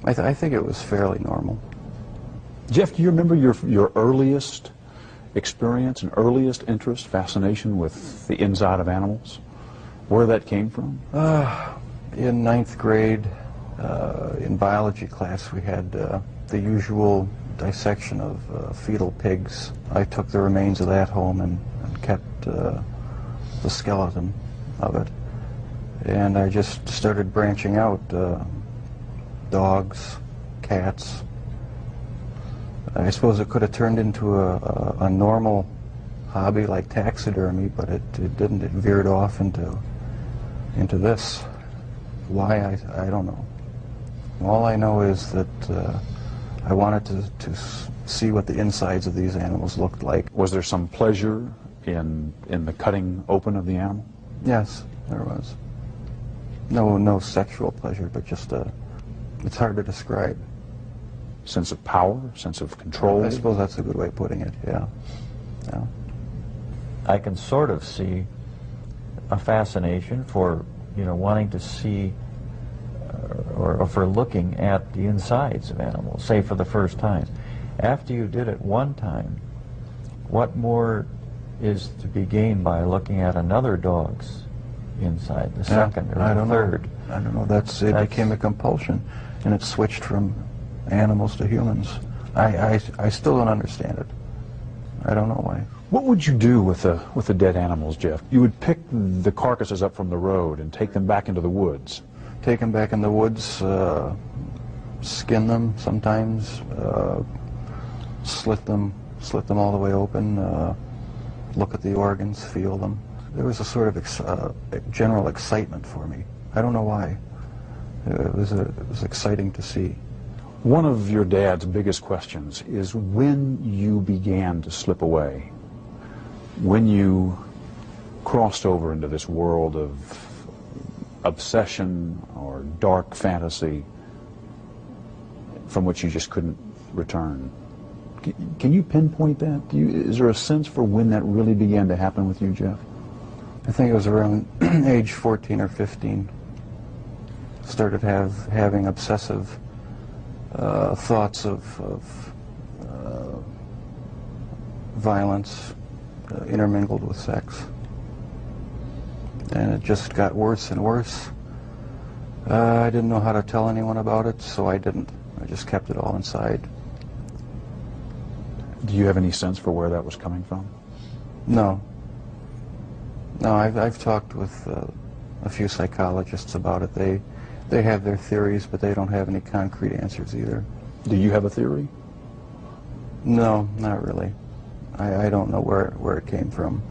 Speaker 2: I think it was fairly normal.
Speaker 12: Jeff, do you remember your earliest experience and earliest interest, fascination with the inside of animals? Where that came from?
Speaker 2: In 9th grade, in biology class, we had the usual dissection of fetal pigs. I took the remains of that home and kept the skeleton of it. And I just started branching out, dogs, cats. I suppose it could have turned into a normal hobby like taxidermy, but it didn't. It veered off into this. Why, I don't know. All I know is that I wanted to see what the insides of these animals looked like.
Speaker 12: Was there some pleasure in the cutting open of the animal?
Speaker 2: Yes, there was. No sexual pleasure, but just it's hard to describe.
Speaker 12: Sense of power, sense of control?
Speaker 2: I suppose that's a good way of putting it, yeah.
Speaker 14: I can sort of see a fascination for, wanting to see or for looking at the insides of animals, say for the first time. After you did it one time, what more is to be gained by looking at another dog's inside, the second or the third?
Speaker 2: I don't know. It became a compulsion, and it switched from animals to humans. I still don't understand it. I don't know why.
Speaker 12: What would you do with the dead animals, Jeff? You would pick the carcasses up from the road and take them back into the woods.
Speaker 2: Take them back in the woods, skin them sometimes, slit them all the way open, look at the organs, feel them. There was a sort of general excitement for me. I don't know why. It was exciting to see.
Speaker 12: One of your dad's biggest questions is when you began to slip away, when you crossed over into this world of obsession or dark fantasy from which you just couldn't return. Can you pinpoint that? Is there a sense for when that really began to happen with you, Jeff?
Speaker 2: I think it was around age 14 or 15. Started having obsessive thoughts of violence intermingled with sex. And it just got worse and worse. I didn't know how to tell anyone about it, so I didn't. I just kept it all inside.
Speaker 12: Do you have any sense for where that was coming from?
Speaker 2: No. No, I've talked with a few psychologists about it. They have their theories, but they don't have any concrete answers either.
Speaker 12: Do you have a theory?
Speaker 2: No, not really. I don't know where it came from.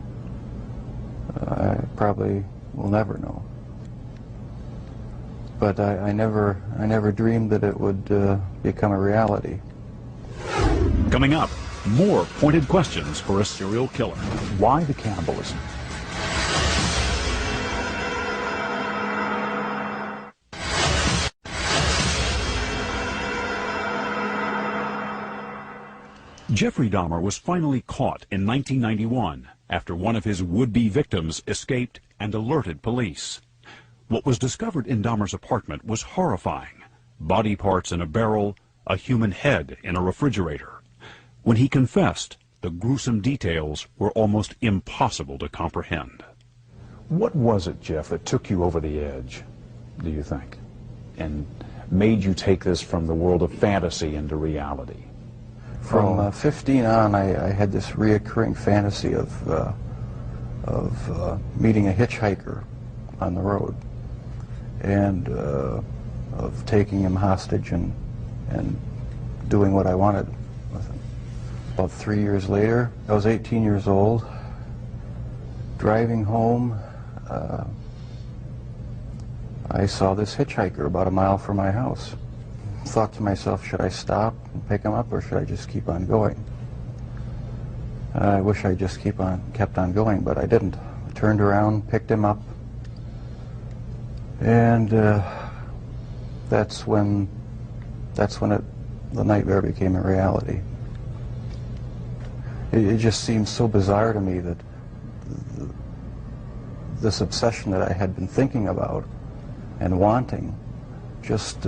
Speaker 2: I probably will never know. But I never dreamed that it would become a reality.
Speaker 12: Coming up, more pointed questions for a serial killer. Why the cannibalism? Jeffrey Dahmer was finally caught in 1991 after one of his would-be victims escaped and alerted police. What was discovered in Dahmer's apartment was horrifying. Body parts in a barrel, a human head in a refrigerator. When he confessed, the gruesome details were almost impossible to comprehend. What was it, Jeff, that took you over the edge, do you think, and made you take this from the world of fantasy into reality?
Speaker 2: From 15 on, I had this reoccurring fantasy of meeting a hitchhiker on the road, and of taking him hostage and doing what I wanted with him. About 3 years later, I was 18 years old, driving home. I saw this hitchhiker about a mile from my house. Thought to myself, should I stop and pick him up, or should I just keep on going? I wish I just kept on going, but I didn't. I turned around, picked him up, and that's when the nightmare became a reality. It just seemed so bizarre to me that this obsession that I had been thinking about and wanting, just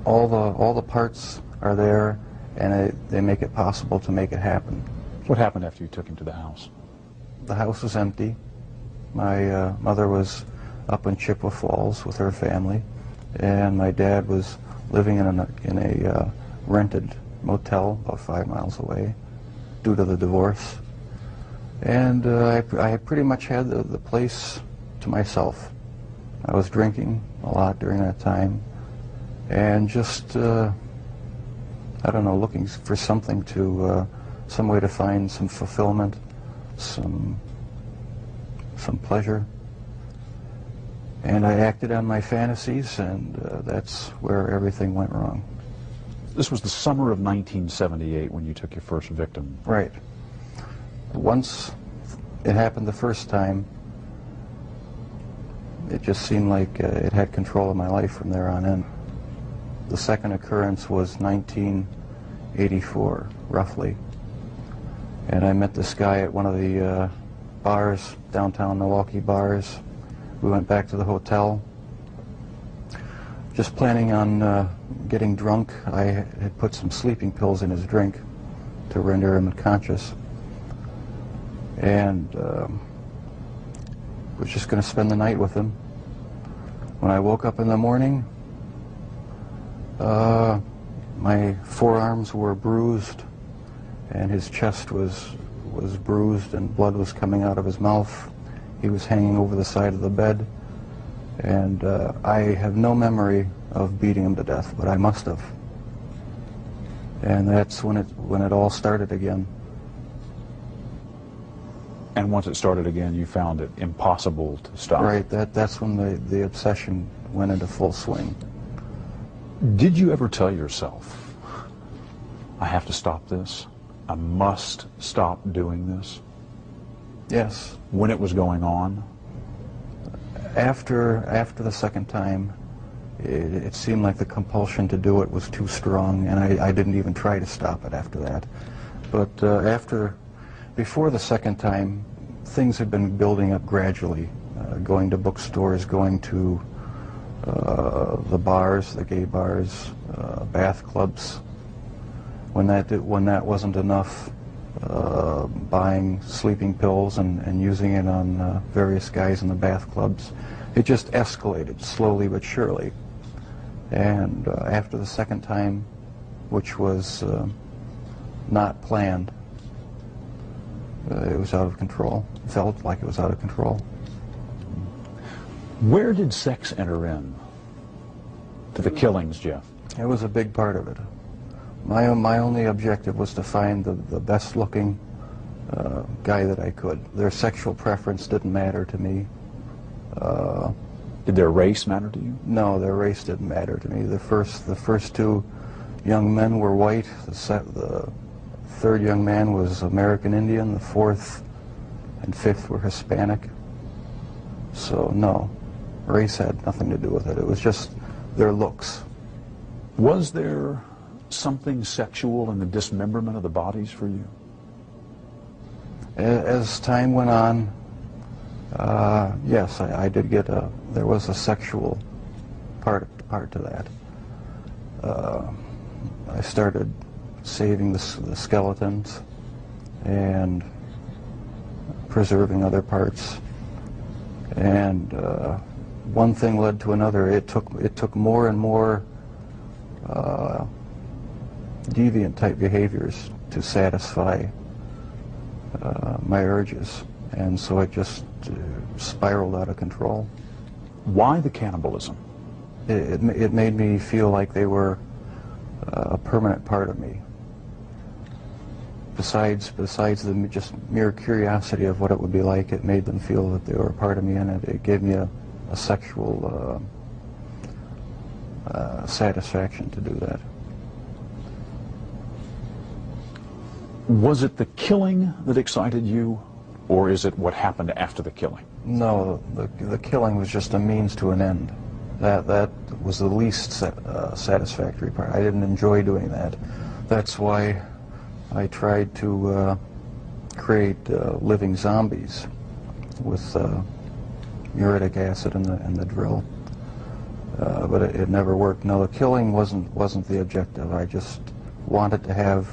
Speaker 2: all the parts are there, and they make it possible to make it happen.
Speaker 12: What happened after you took him to the house?
Speaker 2: The house was empty. My mother was up in Chippewa Falls with her family, and my dad was living in a rented motel about 5 miles away due to the divorce. And I pretty much had the place to myself. I was drinking a lot during that time, and just, I don't know, looking for something to, some way to find some fulfillment, some pleasure. And I acted on my fantasies, and that's where everything went wrong.
Speaker 12: This was the summer of 1978 when you took your first victim.
Speaker 2: Right. Once it happened the first time, it just seemed like it had control of my life from there on in. The second occurrence was 1984, roughly. And I met this guy at one of the bars, downtown Milwaukee bars. We went back to the hotel, just planning on getting drunk. I had put some sleeping pills in his drink to render him unconscious. And was just going to spend the night with him. When I woke up in the morning, my forearms were bruised, and his chest was bruised, and blood was coming out of his mouth. He was hanging over the side of the bed, and I have no memory of beating him to death, but I must have. And that's when it all started again.
Speaker 12: And once it started again, you found it impossible to stop.
Speaker 2: Right, that's when the obsession went into full swing.
Speaker 12: Did you ever tell yourself, I have to stop this? I must stop doing this?
Speaker 2: Yes.
Speaker 12: When it was going on?
Speaker 2: After the second time, it seemed like the compulsion to do it was too strong, and I didn't even try to stop it after that. But before the second time, things had been building up gradually, going to bookstores, going to the bars, the gay bars, bath clubs. When that wasn't enough, buying sleeping pills and using it on various guys in the bath clubs. It just escalated slowly but surely. And after the second time, which was not planned, it was out of control. It felt like it was out of control.
Speaker 12: Where did sex enter in to the killings, Jeff?
Speaker 2: It was a big part of it. My only objective was to find the best-looking guy that I could. Their sexual preference didn't matter to me.
Speaker 12: Did their race matter to you?
Speaker 2: No, their race didn't matter to me. The first two young men were white. The third young man was American Indian. The fourth and fifth were Hispanic. So no, race had nothing to do with it. It was just their looks.
Speaker 12: Was there something sexual in the dismemberment of the bodies for you?
Speaker 2: As time went on, yes, I did get there was a sexual part to that. I started saving the skeletons and preserving other parts, and one thing led to another. It took more and more deviant type behaviors to satisfy my urges, and so it just spiraled out of control.
Speaker 12: Why the cannibalism?
Speaker 2: It made me feel like they were a permanent part of me. Besides the just mere curiosity of what it would be like, it made them feel that they were a part of me, and it gave me a sexual satisfaction to do that.
Speaker 12: Was it the killing that excited you, or is it what happened after the killing?
Speaker 2: No, the killing was just a means to an end. That was the least satisfactory part. I didn't enjoy doing that. That's why I tried to create living zombies with muriatic acid in the drill, but it never worked. No, the killing wasn't the objective. I just wanted to have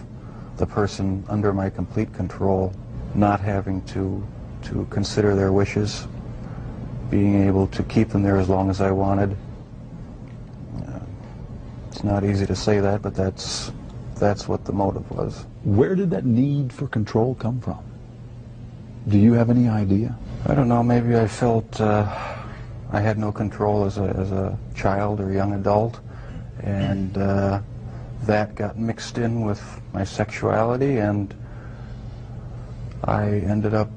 Speaker 2: the person under my complete control, not having to consider their wishes, being able to keep them there as long as I wanted. It's not easy to say that, but that's what the motive was.
Speaker 12: Where did that need for control come from? Do you have any idea?
Speaker 2: I don't know. Maybe I felt I had no control as a child or young adult, and that got mixed in with my sexuality, and I ended up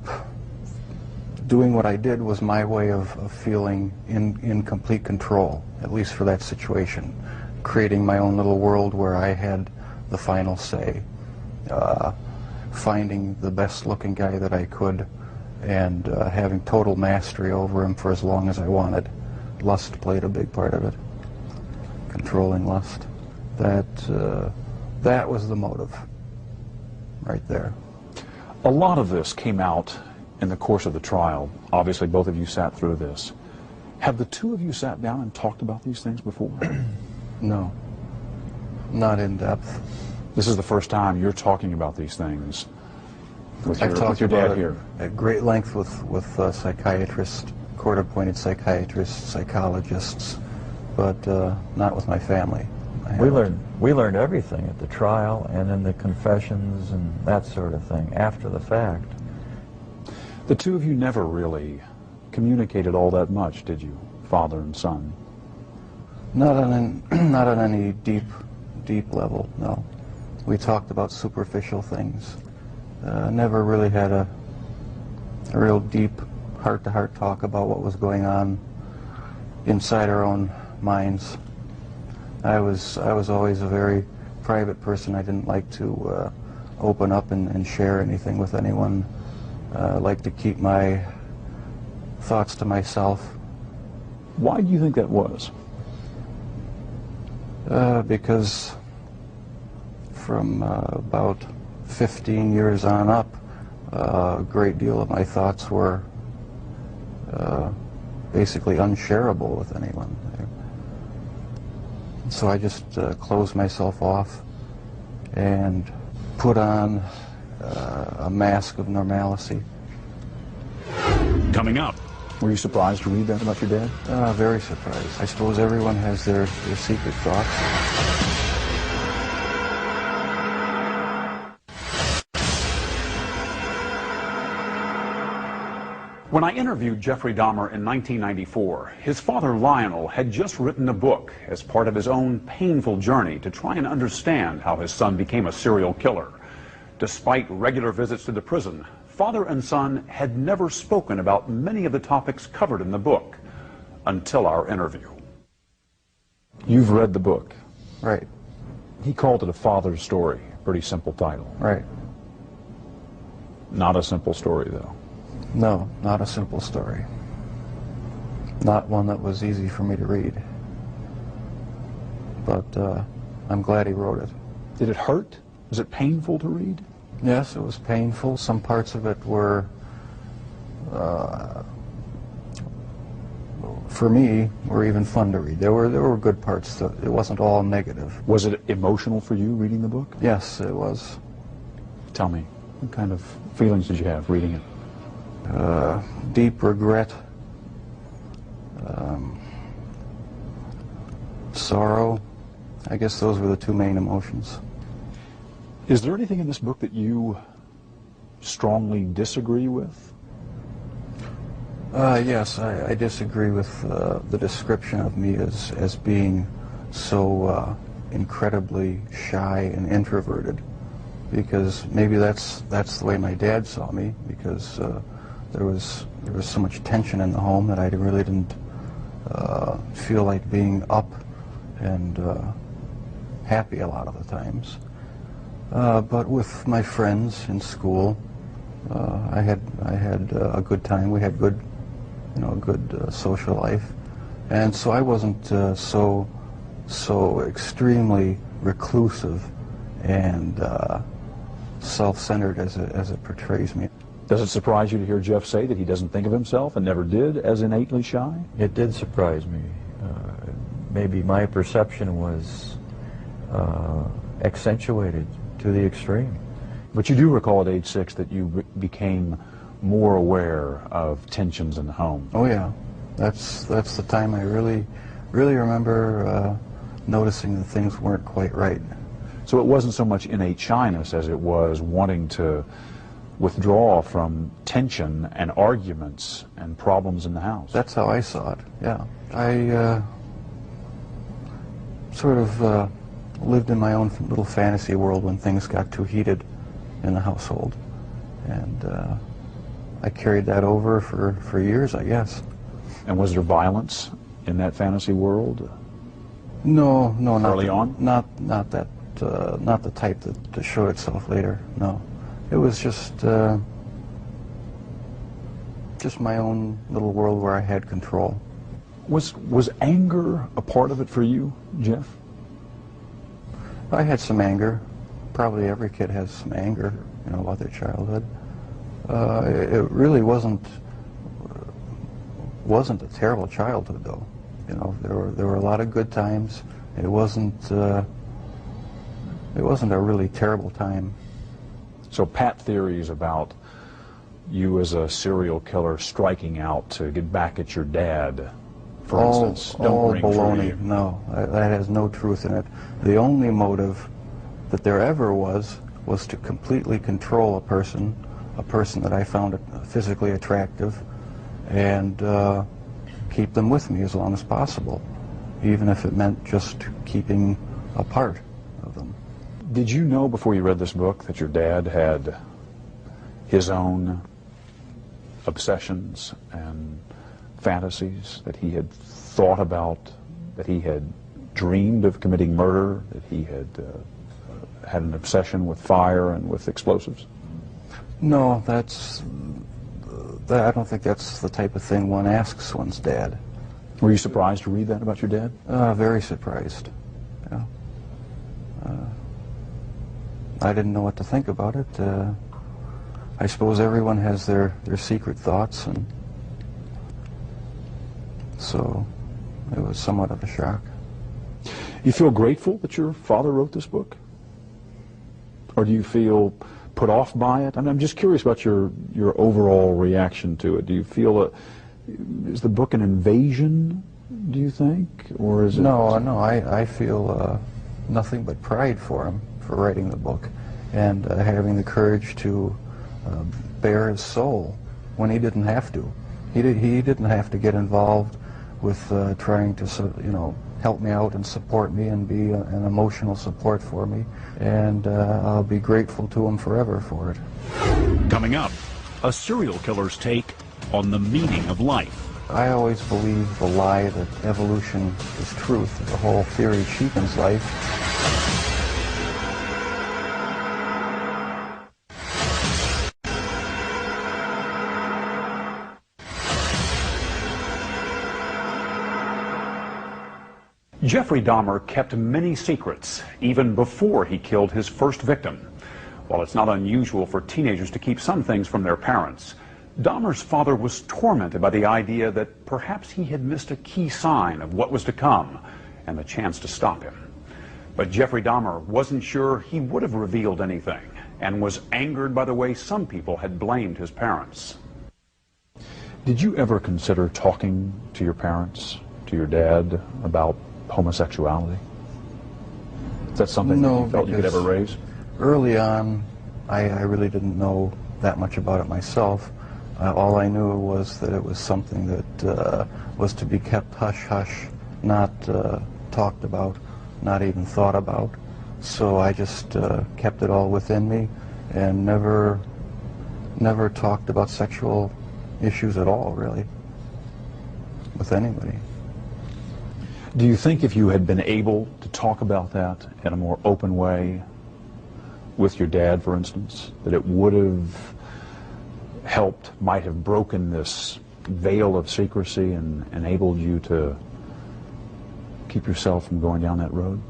Speaker 2: doing what I did was my way of feeling in complete control, at least for that situation, creating my own little world where I had the final say, finding the best looking guy that I could, and having total mastery over him for as long as I wanted. Lust played a big part of it, controlling lust. That was the motive right there.
Speaker 12: A lot of this came out in the course of the trial. Obviously, both of you sat through this. Have the two of you sat down and talked about these things before?
Speaker 2: No, not in depth.
Speaker 12: This is the first time you're talking about these things with
Speaker 2: I've talked
Speaker 12: your
Speaker 2: about
Speaker 12: dad
Speaker 2: it
Speaker 12: here.
Speaker 2: at great length with psychiatrists, court-appointed psychiatrists, psychologists, but not with my family.
Speaker 14: We learned everything at the trial and in the confessions and that sort of thing after the fact.
Speaker 12: The two of you never really communicated all that much, did you, father and son?
Speaker 2: Not on any deep level, no. We talked about superficial things. Never really had a real deep heart-to-heart talk about what was going on inside our own minds. I was always a very private person. I didn't like to open up and share anything with anyone. I like to keep my thoughts to myself.
Speaker 12: Why do you think that was?
Speaker 2: Because from about 15 years on up, a great deal of my thoughts were basically unshareable with anyone. So I just closed myself off and put on a mask of normalcy.
Speaker 12: Coming up, were you surprised to read that about your dad?
Speaker 2: Very surprised. I suppose everyone has their secret thoughts.
Speaker 12: When I interviewed Jeffrey Dahmer in 1994, his father Lionel had just written a book as part of his own painful journey to try and understand how his son became a serial killer. Despite regular visits to the prison, father and son had never spoken about many of the topics covered in the book until our interview. You've read the book.
Speaker 2: Right.
Speaker 12: He called it a father's story. Pretty simple title.
Speaker 2: Right.
Speaker 12: Not a simple story, though.
Speaker 2: No, not a simple story. Not one that was easy for me to read. But I'm glad he wrote it.
Speaker 12: Did it hurt? Was it painful to read?
Speaker 2: Yes, it was painful. Some parts of it were, for me, were even fun to read. There were good parts. It wasn't all negative.
Speaker 12: Was it emotional for you reading the book?
Speaker 2: Yes, it was.
Speaker 12: Tell me, what kind of feelings did you have reading it?
Speaker 2: Deep regret, sorrow. I guess those were the two main emotions.
Speaker 12: Is there anything in this book that you strongly disagree with?
Speaker 2: Yes, I disagree with the description of me as being so incredibly shy and introverted, because maybe that's the way my dad saw me, because there was so much tension in the home that I really didn't feel like being up and happy a lot of the times. But with my friends in school, I had a good time. We had good social life, and so I wasn't so extremely reclusive and self-centered as it portrays me.
Speaker 12: Does it surprise you to hear Jeff say that he doesn't think of himself and never did as innately shy?
Speaker 14: It did surprise me. Maybe my perception was accentuated to the extreme.
Speaker 12: But you do recall at age 6 that you became more aware of tensions in the home.
Speaker 2: Oh yeah, that's the time I really remember noticing that things weren't quite right.
Speaker 12: So it wasn't so much innate shyness as it was wanting to withdraw from tension and arguments and problems in the house.
Speaker 2: That's how I saw it, yeah. I sort of lived in my own little fantasy world when things got too heated in the household. And I carried that over for years, I guess.
Speaker 12: And was there violence in that fantasy world?
Speaker 2: No, not
Speaker 12: early on.
Speaker 2: Not that, not the type that showed itself later. No, it was just my own little world where I had control.
Speaker 12: Was anger a part of it for you, Jeff?
Speaker 2: I had some anger. Probably every kid has some anger, about their childhood. It really wasn't a terrible childhood, though. There were a lot of good times. It wasn't a really terrible time.
Speaker 12: So pat theories about you as a serial killer striking out to get back at your dad, for instance, don't ring
Speaker 2: baloney.
Speaker 12: for you.
Speaker 2: No, that has no truth in it. The only motive that there ever was to completely control a person that I found physically attractive, and keep them with me as long as possible, even if it meant just keeping a part of them.
Speaker 12: Did you know before you read this book that your dad had his own obsessions and fantasies, that he had thought about, that he had dreamed of committing murder, that he had had an obsession with fire and with explosives?
Speaker 2: No, I don't think that's the type of thing one asks one's dad.
Speaker 12: Were you surprised to read that about your dad?
Speaker 2: Very surprised. Yeah. I didn't know what to think about it. I suppose everyone has their secret thoughts, and so it was somewhat of a shock.
Speaker 12: You feel grateful that your father wrote this book? Or do you feel put off by it? I mean, I'm just curious about your overall reaction to it. Do you feel is the book an invasion, do you think? Or is it...
Speaker 2: No, I feel nothing but pride for him for writing the book, and having the courage to bare his soul when he didn't have to. He didn't have to get involved with trying to, help me out and support me and be an emotional support for me, and I'll be grateful to him forever for it.
Speaker 15: Coming up, a serial killer's take on the meaning of life.
Speaker 2: I always believe the lie that evolution is truth. The whole theory cheapens life.
Speaker 12: Jeffrey Dahmer kept many secrets, even before he killed his first victim. While it's not unusual for teenagers to keep some things from their parents, Dahmer's father was tormented by the idea that perhaps he had missed a key sign of what was to come and the chance to stop him. But Jeffrey Dahmer wasn't sure he would have revealed anything, and was angered by the way some people had blamed his parents. Did you ever consider talking to your parents, to your dad, about homosexuality? Is that something that you felt you could ever raise?
Speaker 2: Early on, I really didn't know that much about it myself. All I knew was that it was something that was to be kept hush-hush, not talked about, not even thought about. So I just kept it all within me and never talked about sexual issues at all, really, with anybody.
Speaker 12: Do you think if you had been able to talk about that in a more open way with your dad, for instance, that it would have helped, might have broken this veil of secrecy and enabled you to keep yourself from going down that road?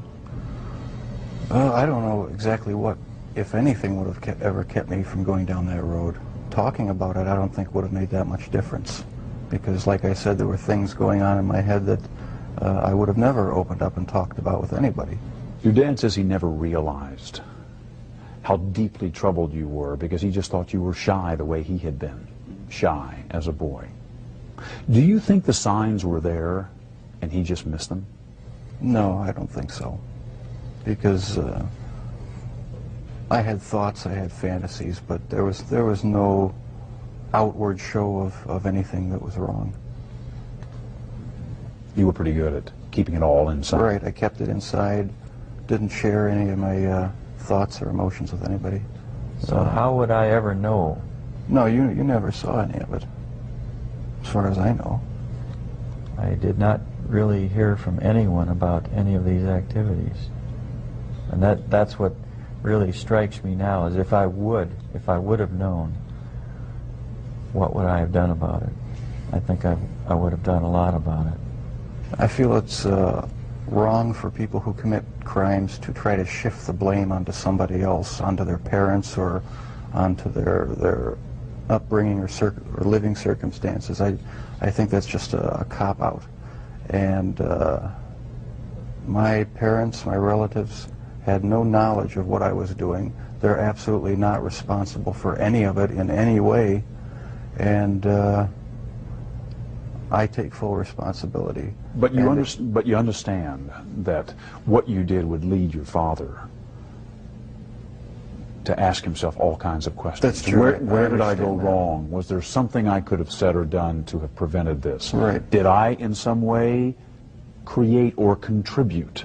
Speaker 2: I don't know exactly what, if anything, would have ever kept me from going down that road. Talking about it, I don't think would have made that much difference, because, like I said, there were things going on in my head that I would have never opened up and talked about with anybody.
Speaker 12: Your dad says he never realized how deeply troubled you were because he just thought you were shy the way he had been, shy as a boy. Do you think the signs were there and he just missed them?
Speaker 2: No, I don't think so, because I had thoughts, I had fantasies, but there was no outward show of anything that was wrong.
Speaker 12: You were pretty good at keeping it all inside.
Speaker 2: Right, I kept it inside, didn't share any of my thoughts or emotions with anybody.
Speaker 14: So how would I ever know?
Speaker 2: No, you never saw any of it, as far as I know.
Speaker 14: I did not really hear from anyone about any of these activities. And that's what really strikes me now, is if I would have known, what would I have done about it? I think I would have done a lot about it.
Speaker 2: I feel it's wrong for people who commit crimes to try to shift the blame onto somebody else, onto their parents or onto their upbringing or living circumstances. I think that's just a cop-out. And my parents, my relatives, had no knowledge of what I was doing. They're absolutely not responsible for any of it in any way. And I take full responsibility.
Speaker 12: But you understand that what you did would lead your father to ask himself all kinds of questions.
Speaker 2: That's true.
Speaker 12: Where did I go wrong? Was there something I could have said or done to have prevented this?
Speaker 2: Right.
Speaker 12: Did I, in some way, create or contribute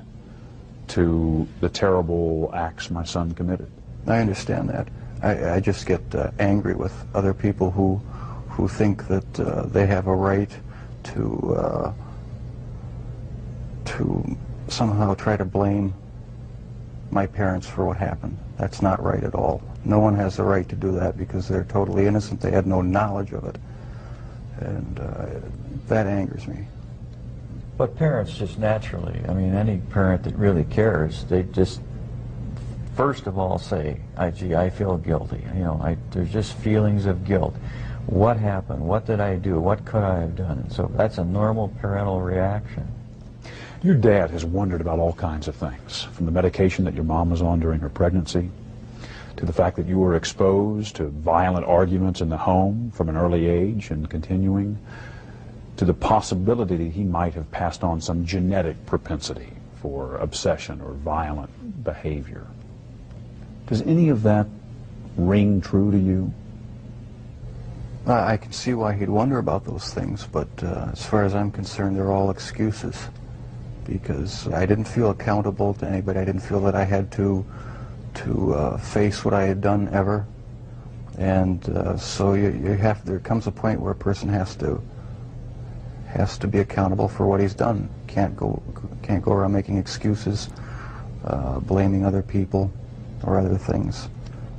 Speaker 12: to the terrible acts my son committed?
Speaker 2: I understand that. I just get angry with other people who think that they have a right to somehow try to blame my parents for what happened. That's not right at all. No one has the right to do that because they're totally innocent. They had no knowledge of it. And that angers me.
Speaker 14: But parents just naturally, I mean, any parent that really cares, they just first of all say, gee, I feel guilty. You know, there's just feelings of guilt. What happened? What did I do? What could I have done? And so that's a normal parental reaction.
Speaker 12: Your dad has wondered about all kinds of things, from the medication that your mom was on during her pregnancy, to the fact that you were exposed to violent arguments in the home from an early age and continuing, to the possibility that he might have passed on some genetic propensity for obsession or violent behavior. Does any of that ring true to you?
Speaker 2: I can see why he'd wonder about those things, but as far as I'm concerned, they're all excuses, because I didn't feel accountable to anybody. I didn't feel that I had to face what I had done ever, and so there comes a point where a person has to be accountable for what he's done. Can't go around making excuses, blaming other people or other things.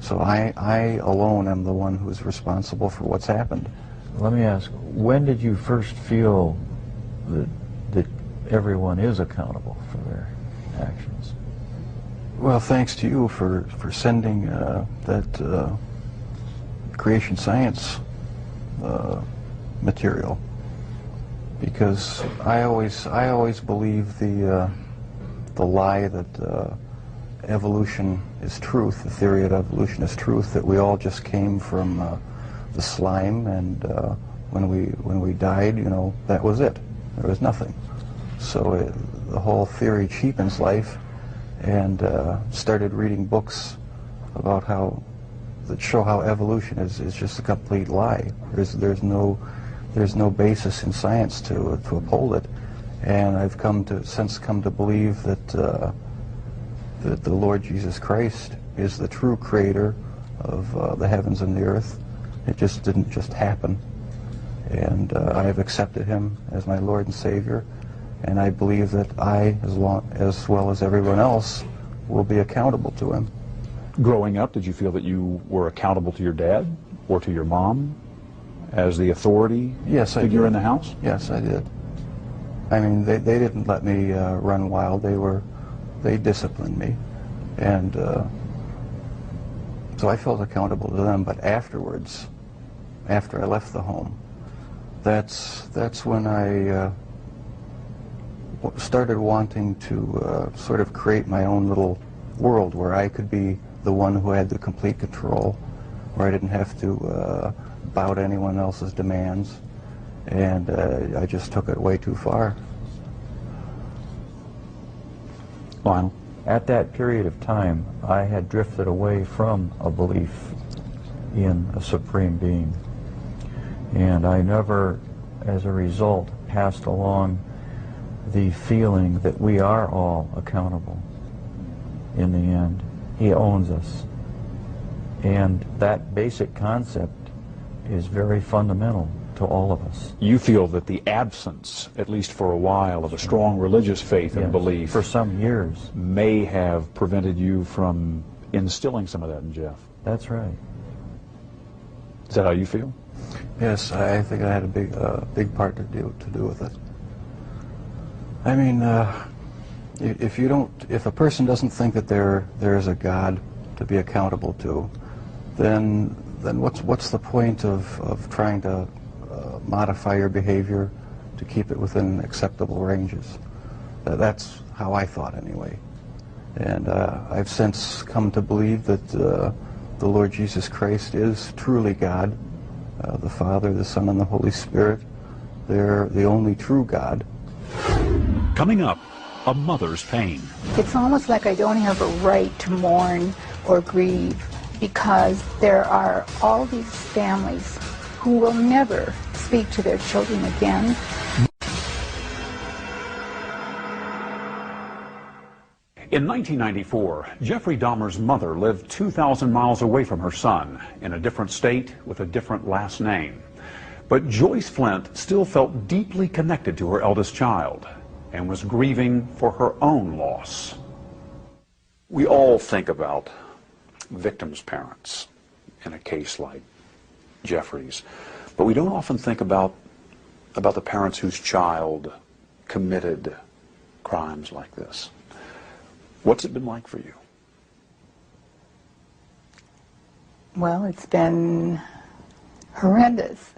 Speaker 2: So I alone am the one who's responsible for what's happened.
Speaker 14: Let me ask, when did you first feel that everyone is accountable for their actions?
Speaker 2: Well, thanks to you for sending that creation science material, because I always believe the lie that evolution is truth, the theory of evolution is truth, that we all just came from the slime, and when we died, you know, that was it. There was nothing. So the whole theory cheapens life, and started reading books about how that show how evolution is just a complete lie. There's no basis in science to uphold it, and I've since come to believe that that the Lord Jesus Christ is the true creator of the heavens and the earth. It just didn't just happen, and I have accepted Him as my Lord and Savior, and I believe that I, as well as everyone else, will be accountable to Him.
Speaker 12: Growing up, did you feel that you were accountable to your dad or to your mom as the authority figure in the house?
Speaker 2: Yes, I did. I mean, they didn't let me run wild. They disciplined me, and so I felt accountable to them. But afterwards, after I left the home, that's when I started wanting to sort of create my own little world where I could be the one who had the complete control, where I didn't have to bow to anyone else's demands, and I just took it way too far.
Speaker 12: Lionel?
Speaker 14: At that period of time, I had drifted away from a belief in a supreme being, and I never, as a result, passed along the feeling that we are all accountable in the end. He owns us. And that basic concept is very fundamental to all of us.
Speaker 12: You feel that the absence, at least for a while, of a strong religious faith and belief
Speaker 14: for some years
Speaker 12: may have prevented you from instilling some of that in Jeff.
Speaker 14: That's right.
Speaker 12: Is that how you feel?
Speaker 2: Yes, I think I had a big part to do with it. I mean, if a person doesn't think that there is a God to be accountable to, then what's the point of trying to modify your behavior to keep it within acceptable ranges? That's how I thought anyway. And I've since come to believe that the Lord Jesus Christ is truly God, the Father, the Son, and the Holy Spirit. They're the only true God.
Speaker 15: Coming up, a mother's pain.
Speaker 13: It's almost like I don't have a right to mourn or grieve because there are all these families who will never speak to their children again.
Speaker 12: In 1994, Jeffrey Dahmer's mother lived 2,000 miles away from her son, in a different state with a different last name. But Joyce Flint still felt deeply connected to her eldest child and was grieving for her own loss. We all think about victims' parents in a case like Jeffrey's, but we don't often think about the parents whose child committed crimes like this. What's it been like for you?
Speaker 13: Well, it's been horrendous.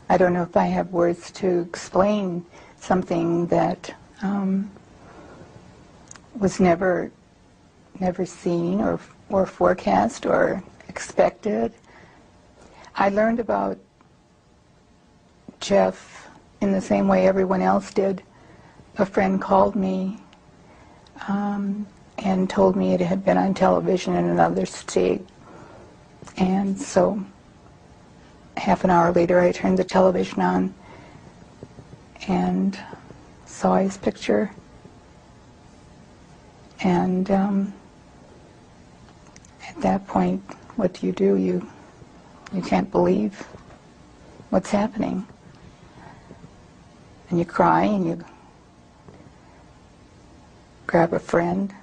Speaker 13: I don't know if I have words to explain something that was never seen or forecast or expected. I learned about Jeff in the same way everyone else did. A friend called me and told me it had been on television in another state. And so half an hour later I turned the television on and saw his picture. And at that point, what do? You can't believe what's happening. And you cry and you grab a friend,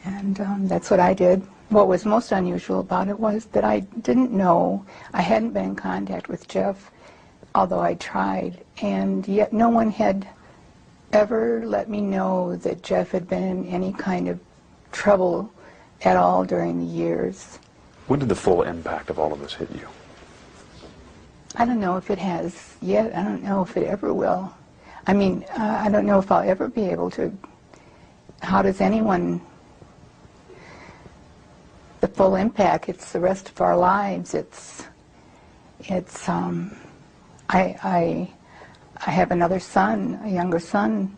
Speaker 13: and that's what I did. What was most unusual about it was that I didn't know, I hadn't been in contact with Jeff, although I tried, and yet no one had ever let me know that Jeff had been in any kind of trouble at all during the years.
Speaker 12: When did the full impact of all of this hit you?
Speaker 13: I don't know if it has yet. I don't know if it ever will. I mean, I don't know if I'll ever be able to. How does anyone, the full impact, it's the rest of our lives. I I have another son, a younger son,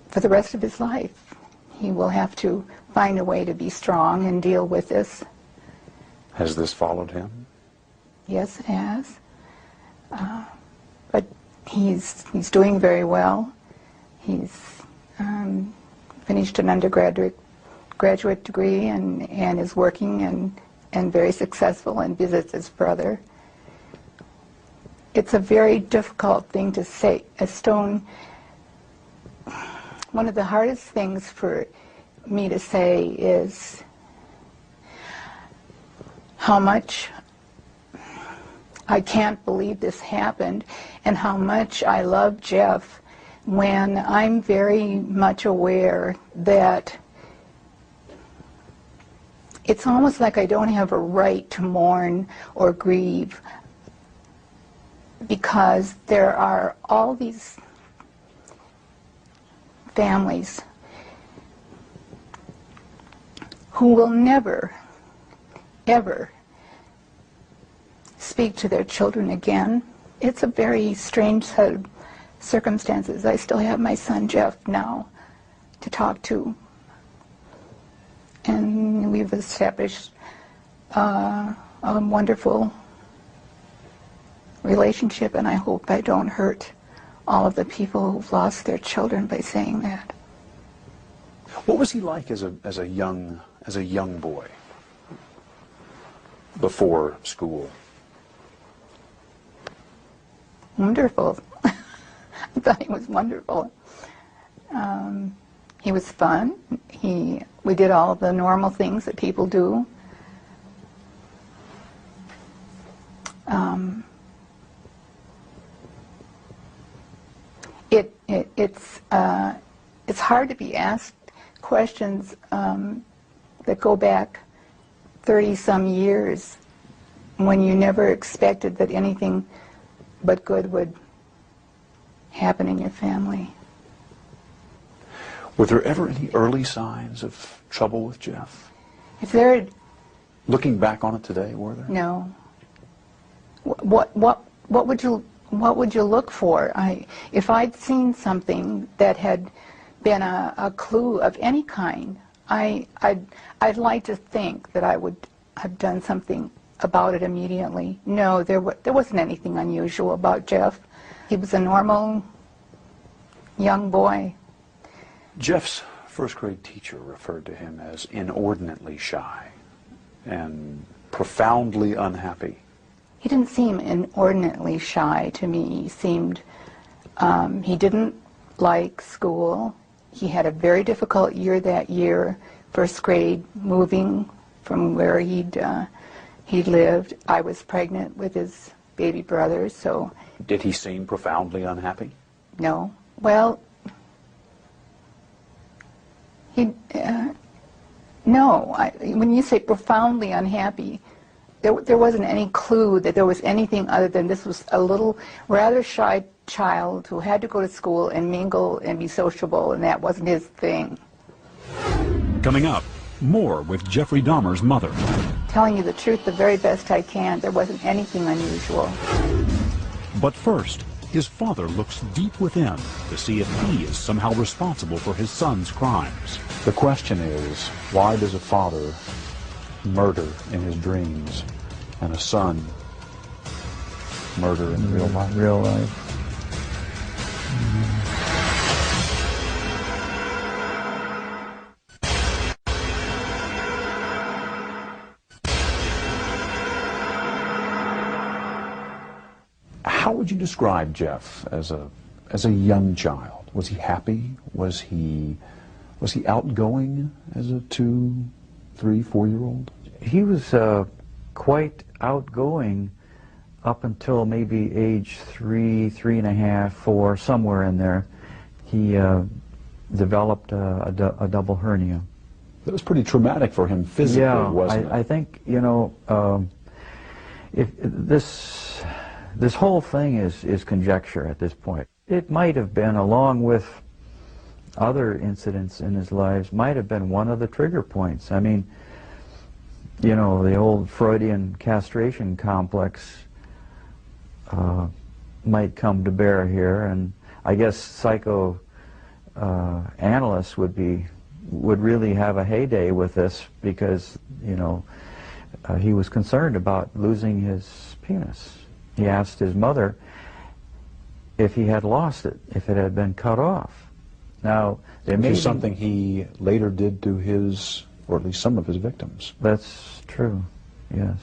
Speaker 13: for the rest of his life. He will have to find a way to be strong and deal with this.
Speaker 12: Has this followed him?
Speaker 13: Yes, it has. But he's doing very well. He's finished an graduate degree and is working and very successful and visits his brother. It's a very difficult thing to say. Stone, one of the hardest things for me to say is how much I can't believe this happened and how much I love Jeff, when I'm very much aware that it's almost like I don't have a right to mourn or grieve, because there are all these families who will never, ever speak to their children again. It's a very strange set of circumstances. I still have my son Jeff now to talk to, and we've established a wonderful relationship, and I hope I don't hurt all of the people who've lost their children by saying that.
Speaker 12: What was he like as a young boy before school?
Speaker 13: Wonderful. I thought he was wonderful. He was fun. We did all the normal things that people do. It's hard to be asked questions that go back 30-some years when you never expected that anything but good would happen in your family.
Speaker 12: Were there ever any early signs of trouble with Jeff?
Speaker 13: If there had,
Speaker 12: looking back on it today, were there?
Speaker 13: no. What would you look for? If I'd seen something that had been a clue of any kind, I'd like to think that I would have done something about it immediately. No, there wasn't anything unusual about Jeff. He was a normal young boy.
Speaker 12: Jeff's first grade teacher referred to him as inordinately shy and profoundly unhappy.
Speaker 13: He didn't seem inordinately shy to me. He seemed, he didn't like school. He had a very difficult year that year, first grade, moving from where he'd lived. I was pregnant with his baby brother, so...
Speaker 12: Did he seem profoundly unhappy?
Speaker 13: No. Well, no. When you say profoundly unhappy, there wasn't any clue that there was anything other than this was a little, rather shy child who had to go to school and mingle and be sociable, and that wasn't his thing.
Speaker 15: Coming up, more with Jeffrey Dahmer's mother.
Speaker 13: Telling you the truth the very best I can, there wasn't anything unusual.
Speaker 15: But first, his father looks deep within to see if he is somehow responsible for his son's crimes.
Speaker 12: The question is, why does a father murder in his dreams and a son murder in real life?
Speaker 14: Real life.
Speaker 12: How would you describe Jeff as a young child? Was he happy? Was he outgoing as a 2, 3, 4-year-old?
Speaker 14: He was quite outgoing up until maybe age 3, 3.5, 4, somewhere in there. He developed a double hernia.
Speaker 12: That was pretty traumatic for him physically, wasn't it?
Speaker 14: I think, you know, if this whole thing is conjecture at this point. It might have been, along with other incidents in his lives, might have been one of the trigger points. I mean, you know, the old Freudian castration complex might come to bear here, and I guess psychoanalysts would really have a heyday with this, because, you know, he was concerned about losing his penis. He asked his mother if he had lost it, if it had been cut off. Now,
Speaker 16: which is something he later did to his, or at least some of his victims.
Speaker 14: That's true, yes.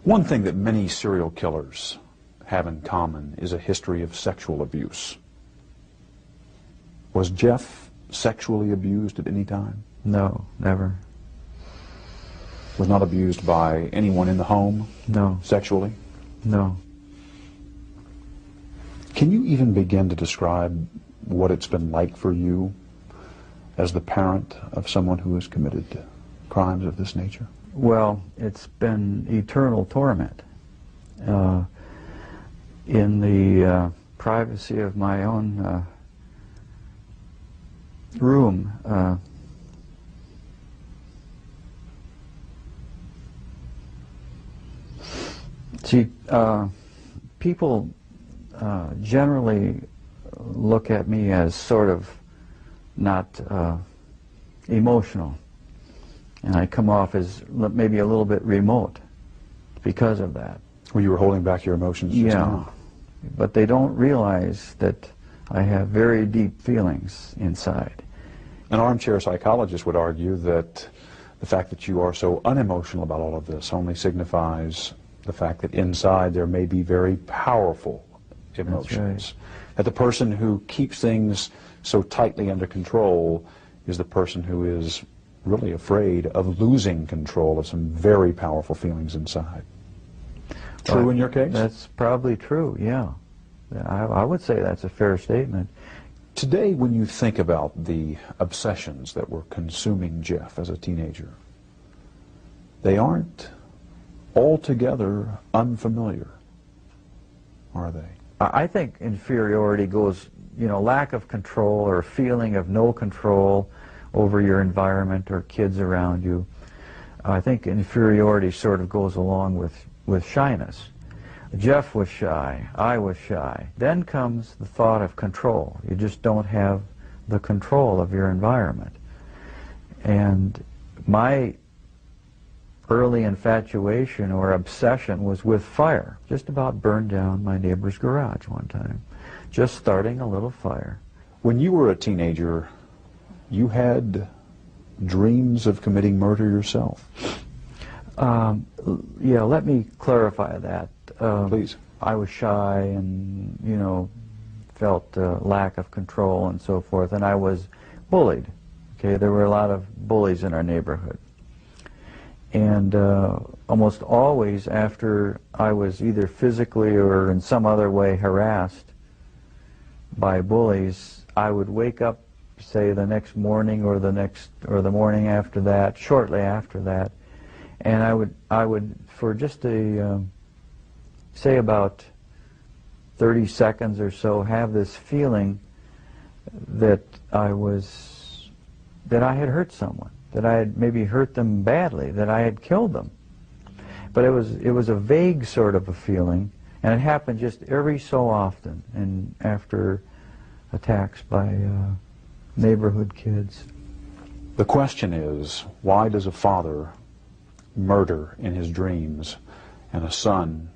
Speaker 16: One thing that many serial killers have in common is a history of sexual abuse. Was Jeff sexually abused at any time?
Speaker 14: No, never.
Speaker 16: Was not abused by anyone in the home?
Speaker 14: No.
Speaker 16: Sexually?
Speaker 14: No.
Speaker 16: Can you even begin to describe what it's been like for you as the parent of someone who has committed crimes of this nature?
Speaker 14: Well, it's been eternal torment. In the privacy of my own room, people generally look at me as sort of not emotional, and I come off as maybe a little bit remote because of that.
Speaker 16: Well, you were holding back your emotions just now.
Speaker 14: But they don't realize that I have very deep feelings inside.
Speaker 16: An armchair psychologist would argue that the fact that you are so unemotional about all of this only signifies the fact that inside there may be very powerful emotions. That the person who keeps things so tightly under control is the person who is really afraid of losing control of some very powerful feelings inside. True in your case?
Speaker 14: That's probably true, yeah. I would say that's a fair statement.
Speaker 16: Today, when you think about the obsessions that were consuming Jeff as a teenager, they aren't altogether unfamiliar, are they?
Speaker 14: I think inferiority goes, you know, lack of control or feeling of no control over your environment or kids around you. I think inferiority sort of goes along with shyness. Jeff was shy, I was shy. Then comes the thought of control. You just don't have the control of your environment. And my early infatuation or obsession was with fire. Just about burned down my neighbor's garage one time. Just starting a little fire.
Speaker 16: When you were a teenager, you had dreams of committing murder yourself.
Speaker 14: Yeah, let me clarify that.
Speaker 16: Please.
Speaker 14: I was shy and, you know, felt lack of control and so forth, and I was bullied. Okay, there were a lot of bullies in our neighborhood. And almost always after I was either physically or in some other way harassed by bullies, I would wake up, say, the next morning or the morning after that, shortly after that, and I would for just say about 30 seconds or so, have this feeling that I had hurt someone, that I had maybe hurt them badly, that I had killed them. But it was a vague sort of a feeling, and it happened just every so often, and after attacks by neighborhood kids.
Speaker 16: The question is, why does a father murder in his dreams and a son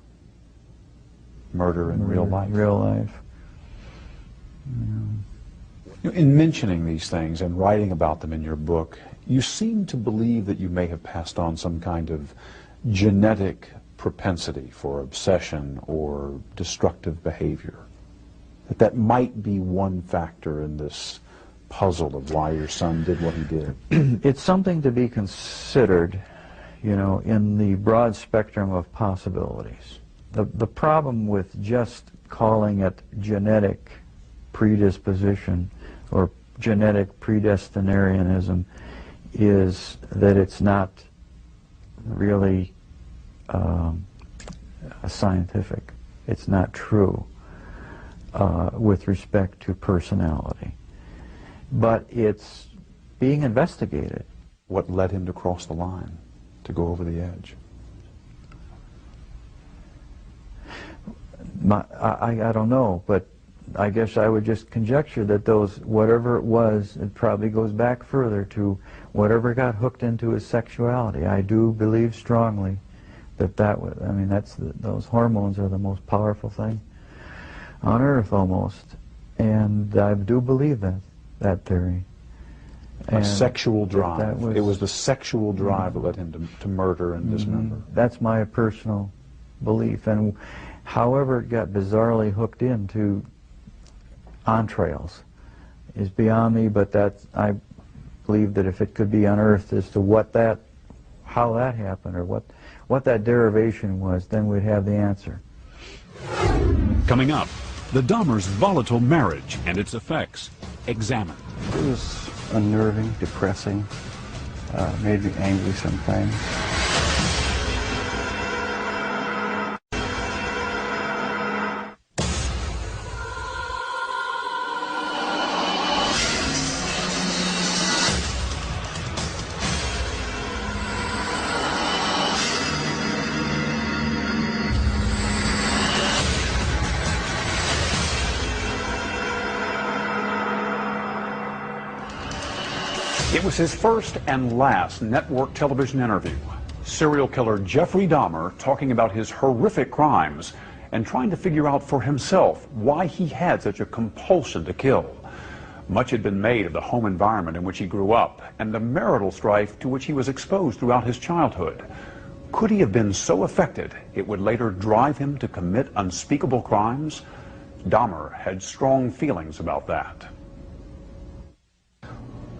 Speaker 16: murder in real life?
Speaker 14: Real life.
Speaker 16: Yeah. In mentioning these things and writing about them in your book, you seem to believe that you may have passed on some kind of genetic propensity for obsession or destructive behavior. That might be one factor in this puzzle of why your son did what he did.
Speaker 14: It's something to be considered, you know, in the broad spectrum of possibilities. The problem with just calling it genetic predisposition or genetic predestinarianism is that it's not really scientific. It's not true with respect to personality. But it's being investigated.
Speaker 16: What led him to cross the line, to go over the edge?
Speaker 14: I don't know, but I guess I would just conjecture that those, whatever it was, it probably goes back further to whatever got hooked into his sexuality. I do believe strongly that was, I mean, those hormones are the most powerful thing on earth almost. And I do believe that theory.
Speaker 16: A sexual drive. It was the sexual drive that led him to murder and dismember.
Speaker 14: That's my personal belief. And however it got bizarrely hooked into entrails is beyond me, but I believe that if it could be unearthed as to how that happened or what that derivation was, then we'd have the answer.
Speaker 15: Coming up, the Dahmer's volatile marriage and its effects examined.
Speaker 2: It was unnerving, depressing, made me angry sometimes.
Speaker 12: It was his first and last network television interview. Serial killer Jeffrey Dahmer talking about his horrific crimes and trying to figure out for himself why he had such a compulsion to kill. Much had been made of the home environment in which he grew up and the marital strife to which he was exposed throughout his childhood. Could he have been so affected it would later drive him to commit unspeakable crimes? Dahmer had strong feelings about that.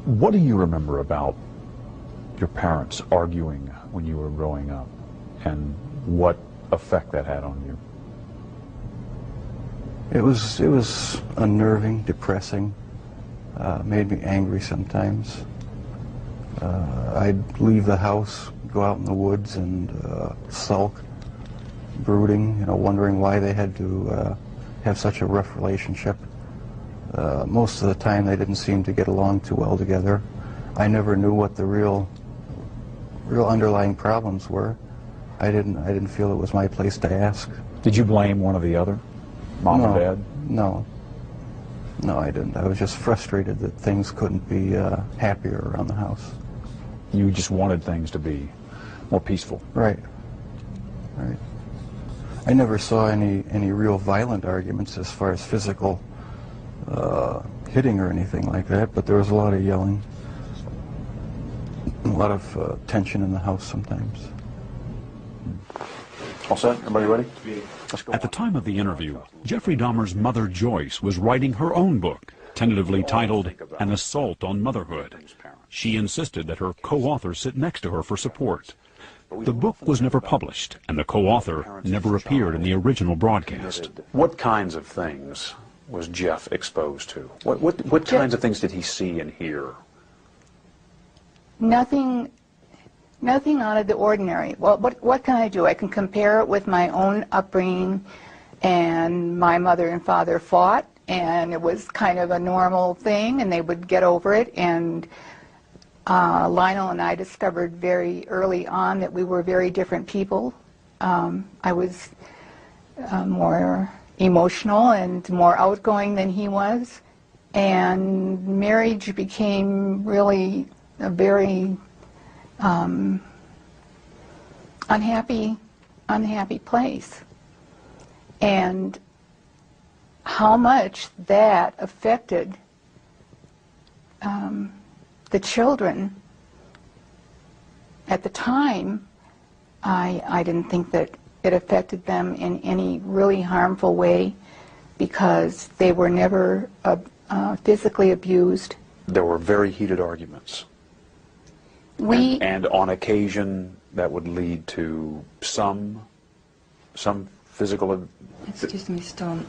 Speaker 16: What do you remember about your parents arguing when you were growing up, and what effect that had on you?
Speaker 2: It was unnerving, depressing, made me angry sometimes. I'd leave the house, go out in the woods and sulk, brooding, wondering why they had to have such a rough relationship. Most of the time they didn't seem to get along too well together. I never knew what the real underlying problems were. I didn't feel it was my place to ask.
Speaker 16: Did you blame one or the other? Mom or Dad?
Speaker 2: No, I didn't. I was just frustrated that things couldn't be happier around the house.
Speaker 16: You just wanted things to be more peaceful.
Speaker 2: Right. I never saw any real violent arguments as far as physical hitting or anything like that, but there was a lot of yelling, a lot of tension in the house sometimes.
Speaker 16: All set? Everybody ready?
Speaker 15: Let's go. At the time of the interview, Jeffrey Dahmer's mother Joyce was writing her own book, tentatively titled An Assault on Motherhood. She insisted that her co-author sit next to her for support. The book was never published, and the co-author never appeared in the original broadcast.
Speaker 16: What kinds of things was Jeff exposed to? What kinds of things did he see and hear?
Speaker 13: Nothing out of the ordinary. Well, what can I do? I can compare it with my own upbringing, and my mother and father fought, and it was kind of a normal thing, and they would get over it. And Lionel and I discovered very early on that we were very different people. I was more emotional and more outgoing than he was, and marriage became really a very unhappy place. And how much that affected the children at the time, I didn't think that it affected them in any really harmful way, because they were never physically abused.
Speaker 16: There were very heated arguments. And on occasion that would lead to some physical...
Speaker 17: Excuse me, Stone.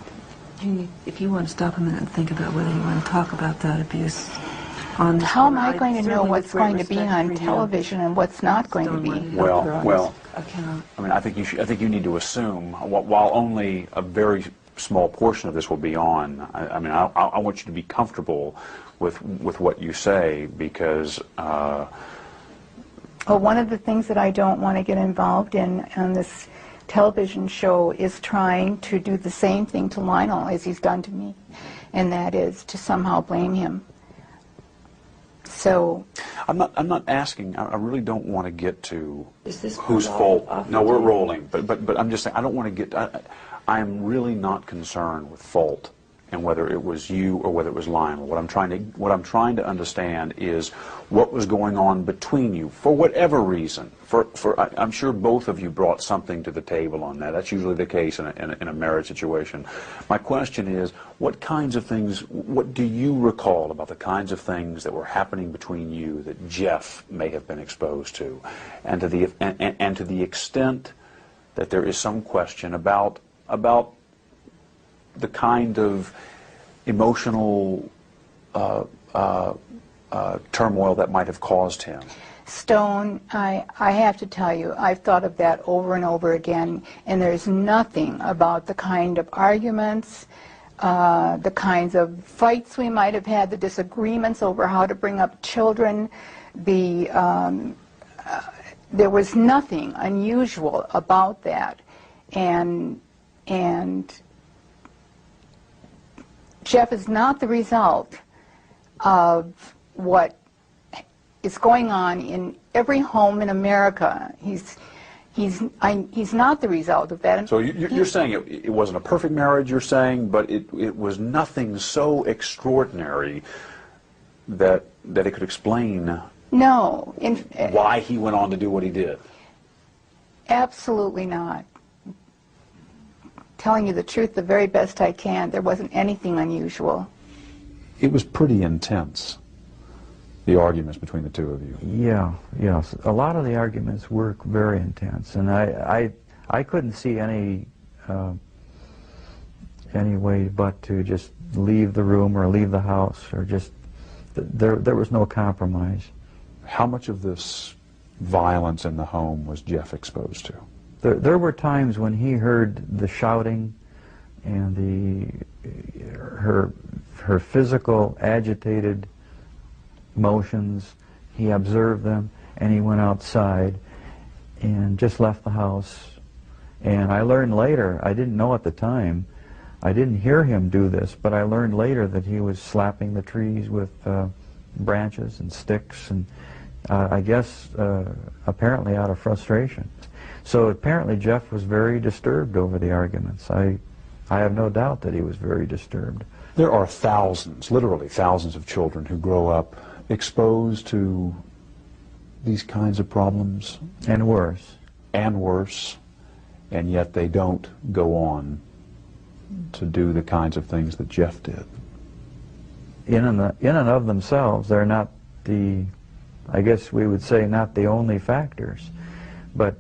Speaker 17: If you want to stop a minute and think about whether you want to talk about that abuse on...
Speaker 13: How am I going to know what's going to be on television and what's not going to be?
Speaker 16: Well, I mean, I think you need to assume, while only a very small portion of this will be on, I mean, I want you to be comfortable with what you say, because...
Speaker 13: Well, one of the things that I don't want to get involved in on this television show is trying to do the same thing to Lionel as he's done to me, and that is to somehow blame him. So
Speaker 16: I'm not asking. I really don't want to get to
Speaker 17: Is this
Speaker 16: whose
Speaker 17: called
Speaker 16: fault.
Speaker 17: off
Speaker 16: No,
Speaker 17: the
Speaker 16: we're
Speaker 17: table?
Speaker 16: rolling. But I'm just saying I don't want to get. I am really not concerned with fault and whether it was you or whether it was Lionel. What I'm trying to understand is what was going on between you for whatever reason. I'm sure both of you brought something to the table on that. That's usually the case in a marriage situation. My question is, what kinds of things, what do you recall about the kinds of things that were happening between you that Jeff may have been exposed to, and to the extent that there is some question about the kind of emotional turmoil that might have caused him?
Speaker 13: Stone, I have to tell you, I've thought of that over and over again, and there's nothing about the kind of arguments, the kinds of fights we might have had, the disagreements over how to bring up children, there was nothing unusual about that. And Jeff is not the result of what is going on in every home in America. He's not the result of that.
Speaker 16: So you're saying it wasn't a perfect marriage, you're saying, but it was nothing so extraordinary that it could explain
Speaker 13: No.
Speaker 16: why he went on to do what he did?
Speaker 13: Absolutely not. Telling you the truth the very best I can, there wasn't anything unusual.
Speaker 16: It was pretty intense, the arguments between the two of you.
Speaker 14: Yeah, yes. A lot of the arguments were very intense, and I couldn't see any way but to just leave the room or leave the house, or just there was no compromise.
Speaker 16: How much of this violence in the home was Jeff exposed to?
Speaker 14: There were times when he heard the shouting and her physical agitated motions. He observed them, and he went outside and just left the house. And I learned later, I didn't know at the time, I didn't hear him do this, but I learned later that he was slapping the trees with branches and sticks, and I guess apparently out of frustration. So apparently Jeff was very disturbed over the arguments. I have no doubt that he was very disturbed.
Speaker 16: There are thousands, literally thousands of children who grow up exposed to these kinds of problems.
Speaker 14: And worse.
Speaker 16: And worse. And yet they don't go on to do the kinds of things that Jeff did.
Speaker 14: In and of themselves, they're not I guess we would say, not the only factors. But,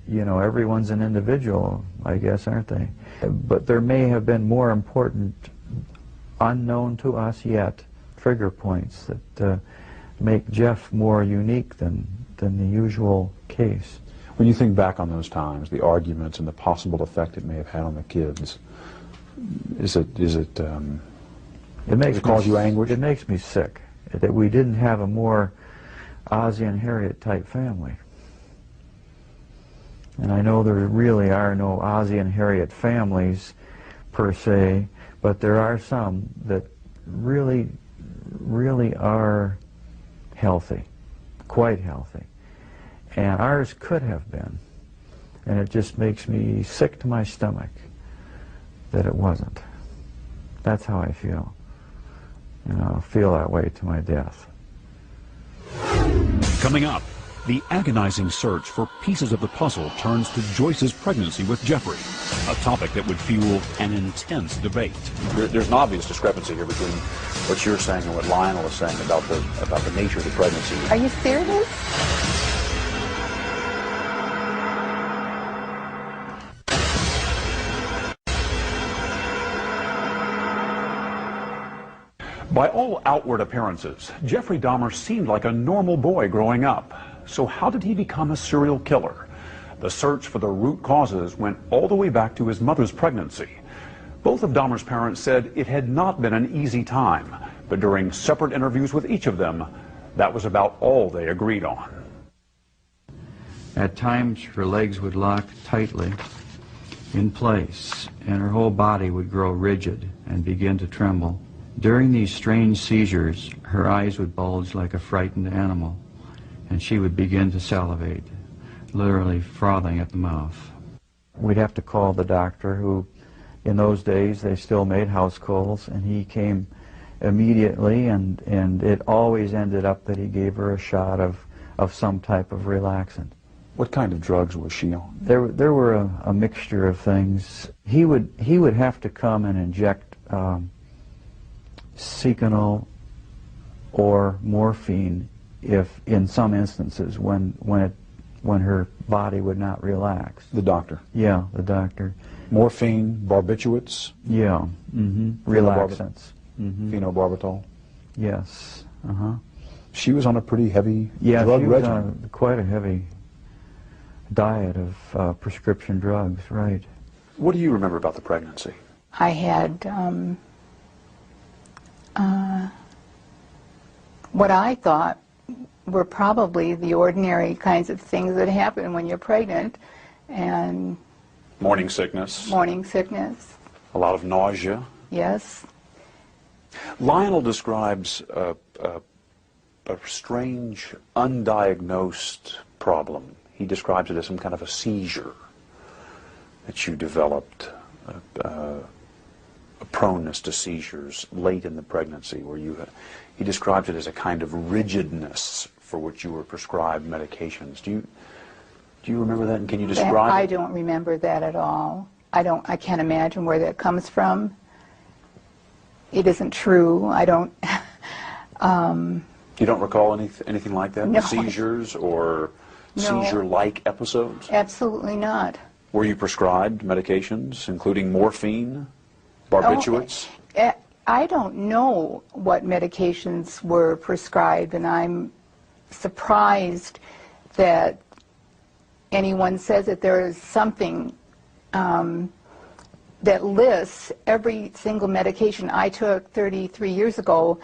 Speaker 14: you know, everyone's an individual, I guess, aren't they? But there may have been more important, unknown to us yet, trigger points that make Jeff more unique than the usual case.
Speaker 16: When you think back on those times, the arguments and the possible effect it may have had on the kids, does it cause you anguish?
Speaker 14: It makes me sick that we didn't have a more Ozzie and Harriet type family. And I know there really are no Ozzie and Harriet families per se, but there are some that really are healthy, quite healthy. And ours could have been. And it just makes me sick to my stomach that it wasn't. That's how I feel. And I'll feel that way to my death.
Speaker 15: Coming up, the agonizing search for pieces of the puzzle turns to Joyce's pregnancy with Jeffrey, a topic that would fuel an intense debate.
Speaker 16: There's an obvious discrepancy here between what you're saying and what Lionel is saying about the nature of the pregnancy.
Speaker 13: Are you serious?
Speaker 12: By all outward appearances, Jeffrey Dahmer seemed like a normal boy growing up. So how did he become a serial killer? The search for the root causes went all the way back to his mother's pregnancy. Both of Dahmer's parents said it had not been an easy time, but during separate interviews with each of them, that was about all they agreed on.
Speaker 14: At times, her legs would lock tightly, in place, and her whole body would grow rigid and begin to tremble. During these strange seizures, her eyes would bulge like a frightened animal, and she would begin to salivate, literally frothing at the mouth. We'd have to call the doctor, who, in those days, they still made house calls, and he came immediately, and it always ended up that he gave her a shot of some type of relaxant.
Speaker 16: What kind of drugs was she on?
Speaker 14: There were a mixture of things. He would have to come and inject Seconal or morphine if, in some instances, when her body would not relax.
Speaker 16: The doctor?
Speaker 14: Yeah, the doctor.
Speaker 16: Morphine, barbiturates?
Speaker 14: Yeah, relaxants.
Speaker 16: Phenobarbital?
Speaker 14: Yes,
Speaker 16: She was on a pretty heavy
Speaker 14: drug
Speaker 16: regimen.
Speaker 14: Yeah, she was on quite a heavy diet of prescription drugs, right.
Speaker 16: What do you remember about the pregnancy?
Speaker 13: I had what I thought were probably the ordinary kinds of things that happen when you're pregnant, and
Speaker 16: Morning sickness.
Speaker 13: morning sickness,
Speaker 16: A lot of nausea.
Speaker 13: yes.
Speaker 16: Lionel describes a strange, undiagnosed problem. He describes it as some kind of a seizure that you developed, a proneness to seizures late in the pregnancy, where he describes it as a kind of rigidness for which you were prescribed medications. Do you remember that, and can you describe
Speaker 13: I
Speaker 16: it?
Speaker 13: don't remember that at all. I can't imagine where that comes from. It isn't true. I don't.
Speaker 16: You don't recall anything like that?
Speaker 13: No.
Speaker 16: Seizures or
Speaker 13: No.
Speaker 16: seizure-like episodes?
Speaker 13: Absolutely not.
Speaker 16: Were you prescribed medications, including morphine, barbiturates?
Speaker 13: I don't know what medications were prescribed, and I'm surprised that anyone says that there is something that lists every single medication I took 33 years ago.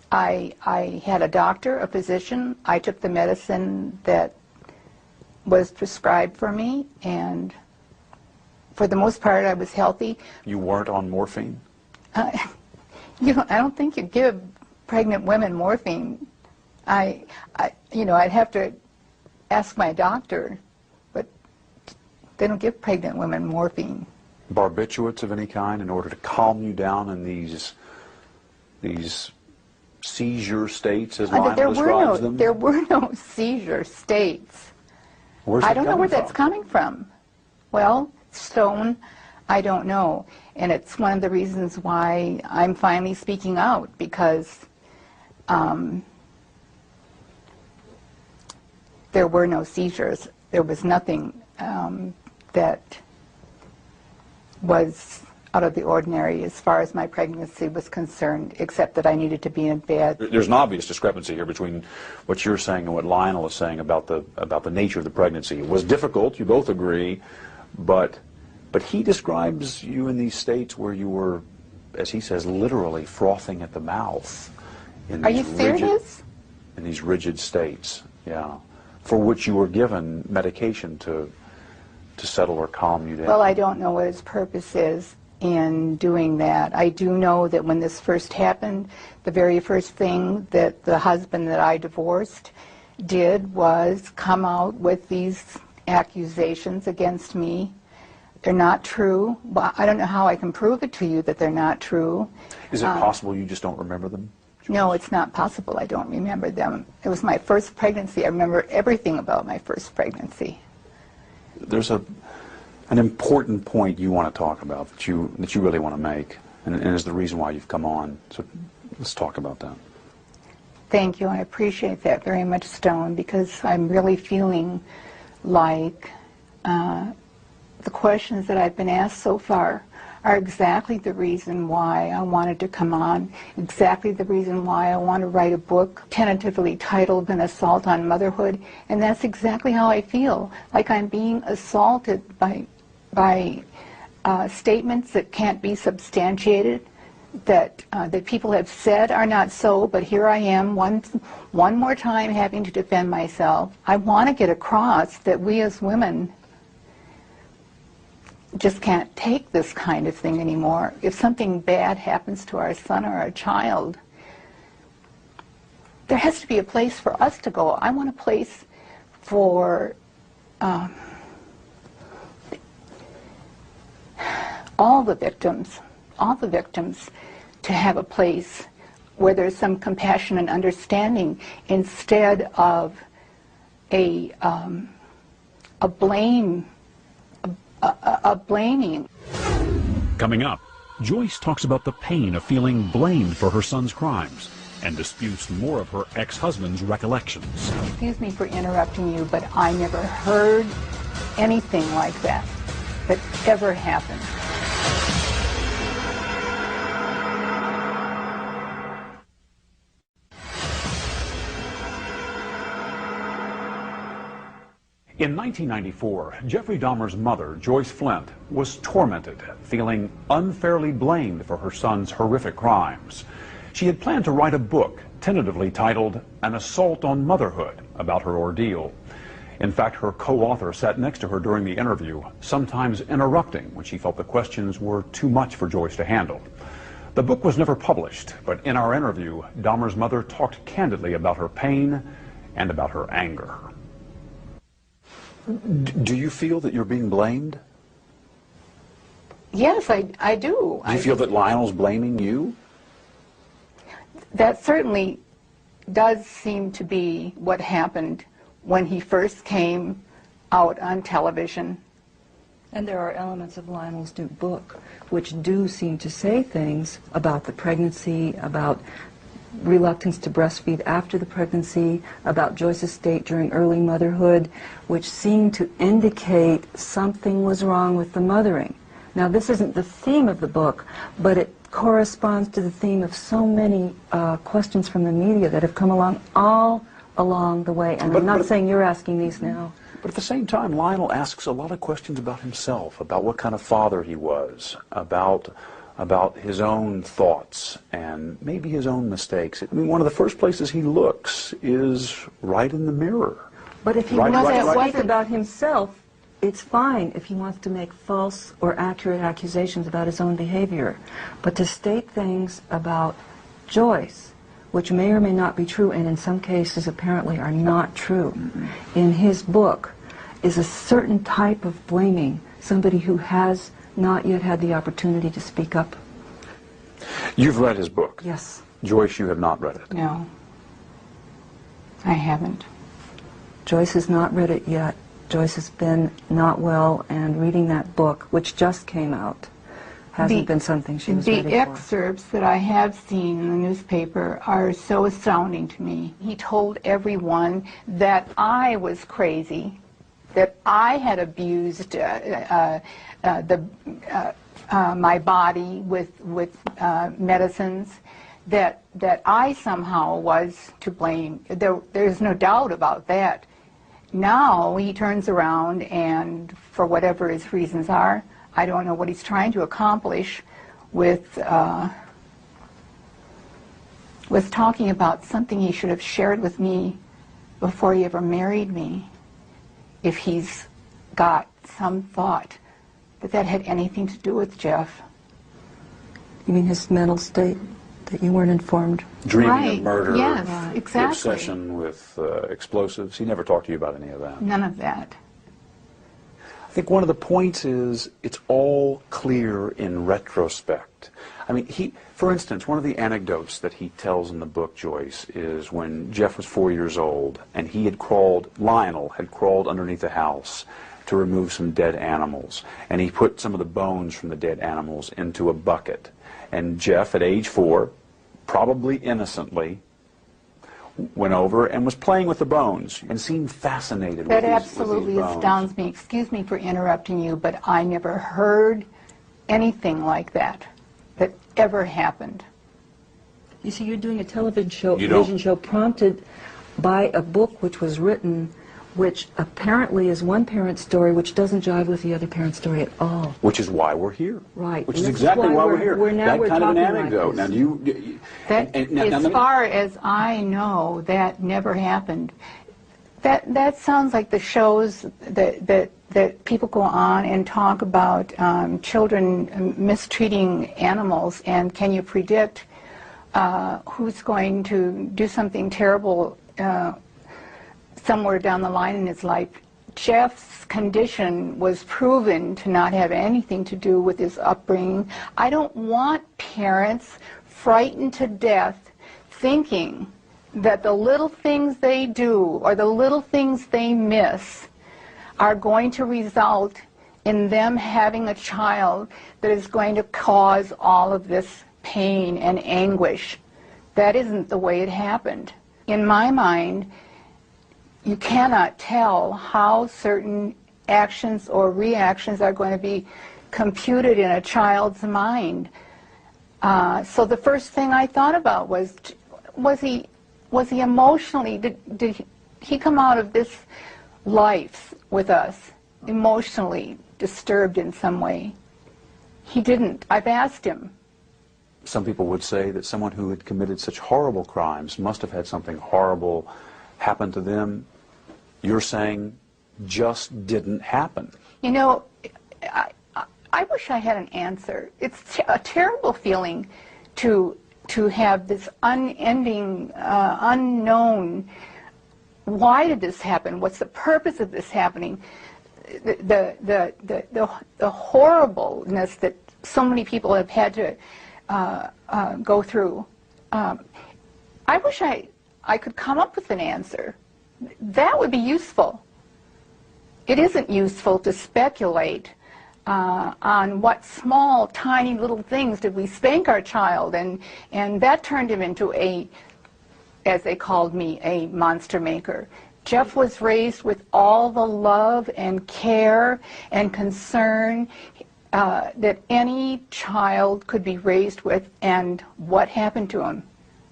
Speaker 13: I had a doctor, a physician. I took the medicine that was prescribed for me, and for the most part, I was healthy.
Speaker 16: You weren't on morphine?
Speaker 13: I don't think you give pregnant women morphine. I'd have to ask my doctor, but they don't give pregnant women morphine.
Speaker 16: Barbiturates of any kind in order to calm you down in these seizure states, as Lionel describes them?
Speaker 13: There were no seizure states.
Speaker 16: Where's
Speaker 13: I
Speaker 16: it
Speaker 13: don't know
Speaker 16: coming
Speaker 13: where that's
Speaker 16: from?
Speaker 13: coming from. Well, Stone, I don't know. And it's one of the reasons why I'm finally speaking out, because there were no seizures. There was nothing that was out of the ordinary as far as my pregnancy was concerned, except that I needed to be in bed.
Speaker 16: There's an obvious discrepancy here between what you're saying and what Lionel is saying about the nature of the pregnancy. It was difficult, you both agree, but he describes you in these states where you were, as he says, literally frothing at the mouth.
Speaker 13: Are you serious?
Speaker 16: In these rigid states, yeah, for which you were given medication to settle or calm you down.
Speaker 13: Well, I don't know what his purpose is in doing that. I do know that when this first happened, the very first thing that the husband that I divorced did was come out with these accusations against me. They're not true. Well, I don't know how I can prove it to you that they're not true.
Speaker 16: Is it possible you just don't remember them?
Speaker 13: No, it's not possible. I don't remember them. It was my first pregnancy. I remember everything about my first pregnancy.
Speaker 16: There's an important point you want to talk about that you really want to make, and is the reason why you've come on. So let's talk about that.
Speaker 13: Thank you. I appreciate that very much, Stone, because I'm really feeling like the questions that I've been asked so far are exactly the reason why I wanted to come on, exactly the reason why I want to write a book tentatively titled An Assault on Motherhood, and that's exactly how I feel, like I'm being assaulted by statements that can't be substantiated, that people have said are not so, but here I am one more time having to defend myself. I want to get across that we as women just can't take this kind of thing anymore. If something bad happens to our son or our child, there has to be a place for us to go. I want a place for all the victims to have a place where there's some compassion and understanding instead of a blaming.
Speaker 15: Coming up, Joyce talks about the pain of feeling blamed for her son's crimes and disputes more of her ex-husband's recollections.
Speaker 13: Excuse me for interrupting you, but I never heard anything like that ever happened.
Speaker 12: In 1994, Jeffrey Dahmer's mother, Joyce Flint, was tormented, feeling unfairly blamed for her son's horrific crimes. She had planned to write a book, tentatively titled An Assault on Motherhood, about her ordeal. In fact, her co-author sat next to her during the interview, sometimes interrupting when she felt the questions were too much for Joyce to handle. The book was never published, but in our interview, Dahmer's mother talked candidly about her pain and about her anger.
Speaker 16: Do you feel that you're being blamed?
Speaker 13: Yes, I do.
Speaker 16: Do you feel that Lionel's blaming you?
Speaker 13: That certainly does seem to be what happened when he first came out on television.
Speaker 17: And there are elements of Lionel's new book which do seem to say things about the pregnancy, about reluctance to breastfeed after the pregnancy, about Joyce's state during early motherhood, which seem to indicate something was wrong with the mothering. Now, this isn't the theme of the book, but it corresponds to the theme of so many questions from the media that have come along all along the way. And I'm not saying you're asking these now.
Speaker 16: But at the same time, Lionel asks a lot of questions about himself, about what kind of father he was, about his own thoughts and maybe his own mistakes. I mean, one of the first places he looks is right in the mirror.
Speaker 17: But if he wants to speak about himself, it's fine if he wants to make false or accurate accusations about his own behavior. But to state things about Joyce, which may or may not be true, and in some cases apparently are not true, in his book, is a certain type of blaming somebody who has not yet had the opportunity to speak up.
Speaker 16: You've read his book?
Speaker 17: Yes.
Speaker 16: Joyce, you have not read it?
Speaker 13: No, I haven't.
Speaker 17: Joyce has not read it yet. Joyce has been not well, and reading that book, which just came out, hasn't been something she was ready for.
Speaker 13: The excerpts that I have seen in the newspaper are so astounding to me. He told everyone that I was crazy, that I had abused my body with medicines, that I somehow was to blame. There's no doubt about that. Now he turns around and, for whatever his reasons are, I don't know what he's trying to accomplish with talking about something he should have shared with me before he ever married me. If he's got some thought that had anything to do with Jeff.
Speaker 17: You mean his mental state, that you weren't informed?
Speaker 16: Dreaming of murder,
Speaker 13: yes, exactly.
Speaker 16: obsession with explosives. He never talked to you about any of that?
Speaker 13: None of that.
Speaker 16: I think one of the points is it's all clear in retrospect. I mean, for instance, one of the anecdotes that he tells in the book, Joyce, is when Jeff was 4 years old and Lionel had crawled underneath the house to remove some dead animals, and he put some of the bones from the dead animals into a bucket. And Jeff, at age 4, probably innocently, went over and was playing with the bones and seemed fascinated with these bones. That
Speaker 13: absolutely astounds me. Excuse me for interrupting you, but I never heard anything like that ever happened.
Speaker 17: You see, you're doing a television show prompted by a book which was written, which apparently is one parent's story which doesn't jive with the other parent's story at all.
Speaker 16: Which is why we're here.
Speaker 17: Right.
Speaker 16: Which is exactly why we're here.
Speaker 17: That
Speaker 16: kind of an anecdote. Now,
Speaker 13: as far as I know, that never happened. That sounds like the shows that that people go on and talk about children mistreating animals, and can you predict who's going to do something terrible somewhere down the line in his life. Jeff's condition was proven to not have anything to do with his upbringing. I don't want parents frightened to death thinking that the little things they do or the little things they miss are going to result in them having a child that is going to cause all of this pain and anguish. That isn't the way it happened. In my mind, you cannot tell how certain actions or reactions are going to be computed in a child's mind. So the first thing I thought about was he emotionally, did he come out of this life with us emotionally disturbed in some way? He didn't. I've asked him.
Speaker 16: Some people would say that someone who had committed such horrible crimes must have had something horrible happen to them. You're saying just didn't happen.
Speaker 13: You know, I wish I had an answer. It's a terrible feeling to have this unending, unknown, why did this happen? What's the purpose of this happening? The horribleness that so many people have had to go through. I wish I could come up with an answer. That would be useful. It isn't useful to speculate on what small, tiny little things did we spank our child, and that turned him into a, as they called me, a monster maker. Jeff was raised with all the love and care and concern that any child could be raised with, and what happened to him,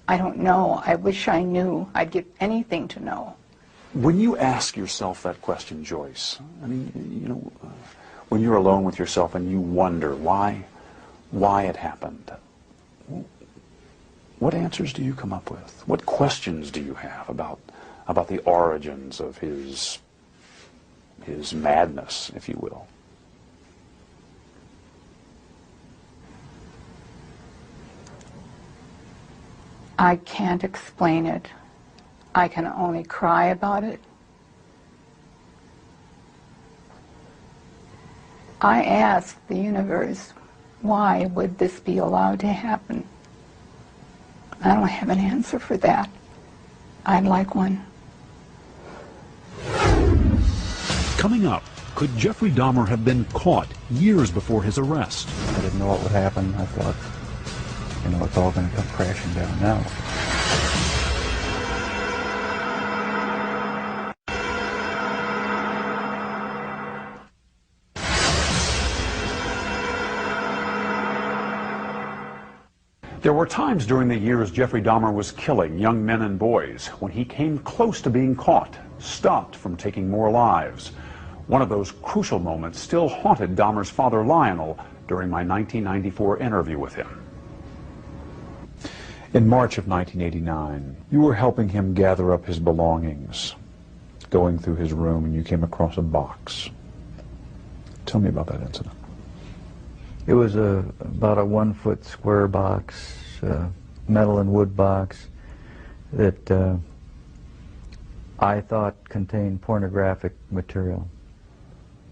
Speaker 13: I don't know. I wish I knew. I'd give anything to know.
Speaker 16: When you ask yourself that question, Joyce, I mean, you know, when you're alone with yourself and you wonder why it happened, what answers do you come up with? What questions do you have about the origins of his madness, if you will?
Speaker 13: I can't explain it. I can only cry about it. I ask the universe, why would this be allowed to happen? I don't have an answer for that. I'd like one.
Speaker 15: Coming up, could Jeffrey Dahmer have been caught years before his arrest?
Speaker 2: I didn't know what would happen. I thought, you know, it's all going to come crashing down now.
Speaker 12: There were times during the years Jeffrey Dahmer was killing young men and boys when he came close to being caught, stopped from taking more lives. One of those crucial moments still haunted Dahmer's father, Lionel, during my 1994 interview with him.
Speaker 16: In March of 1989, you were helping him gather up his belongings, going through his room, and you came across a box. Tell me about that incident.
Speaker 14: It was about a 1-foot square box, metal and wood box, that I thought contained pornographic material.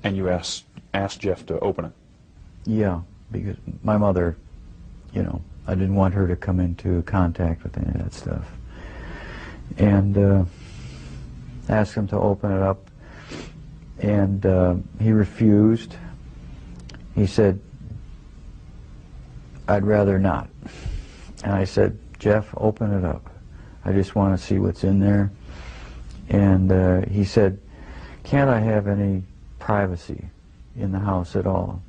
Speaker 16: And you asked Jeff to open it?
Speaker 14: Yeah, because my mother, you know, I didn't want her to come into contact with any of that stuff. And asked him to open it up, and he refused. He said, "I'd rather not." And I said, "Jeff, open it up. I just want to see what's in there." And he said, "Can't I have any privacy in the house at all?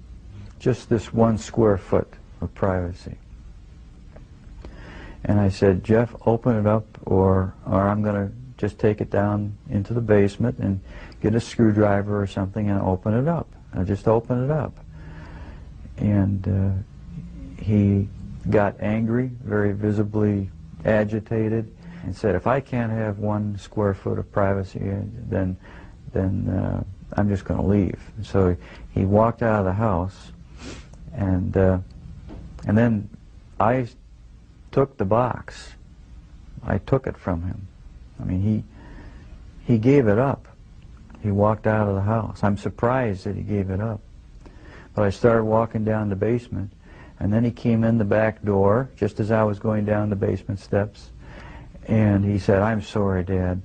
Speaker 14: Just this 1 square foot of privacy." And I said, "Jeff, open it up, or I'm going to just take it down into the basement and get a screwdriver or something and open it up. I'll just open it up." And he got angry, very visibly agitated, and said, "If I can't have 1 square foot of privacy, then I'm just going to leave. So he walked out of the house, and then I took the box. I took it from him. I mean, he gave it up. He walked out of the house. I'm surprised that he gave it up. But I started walking down the basement, and then he came in the back door just as I was going down the basement steps, and he said, "I'm sorry, Dad.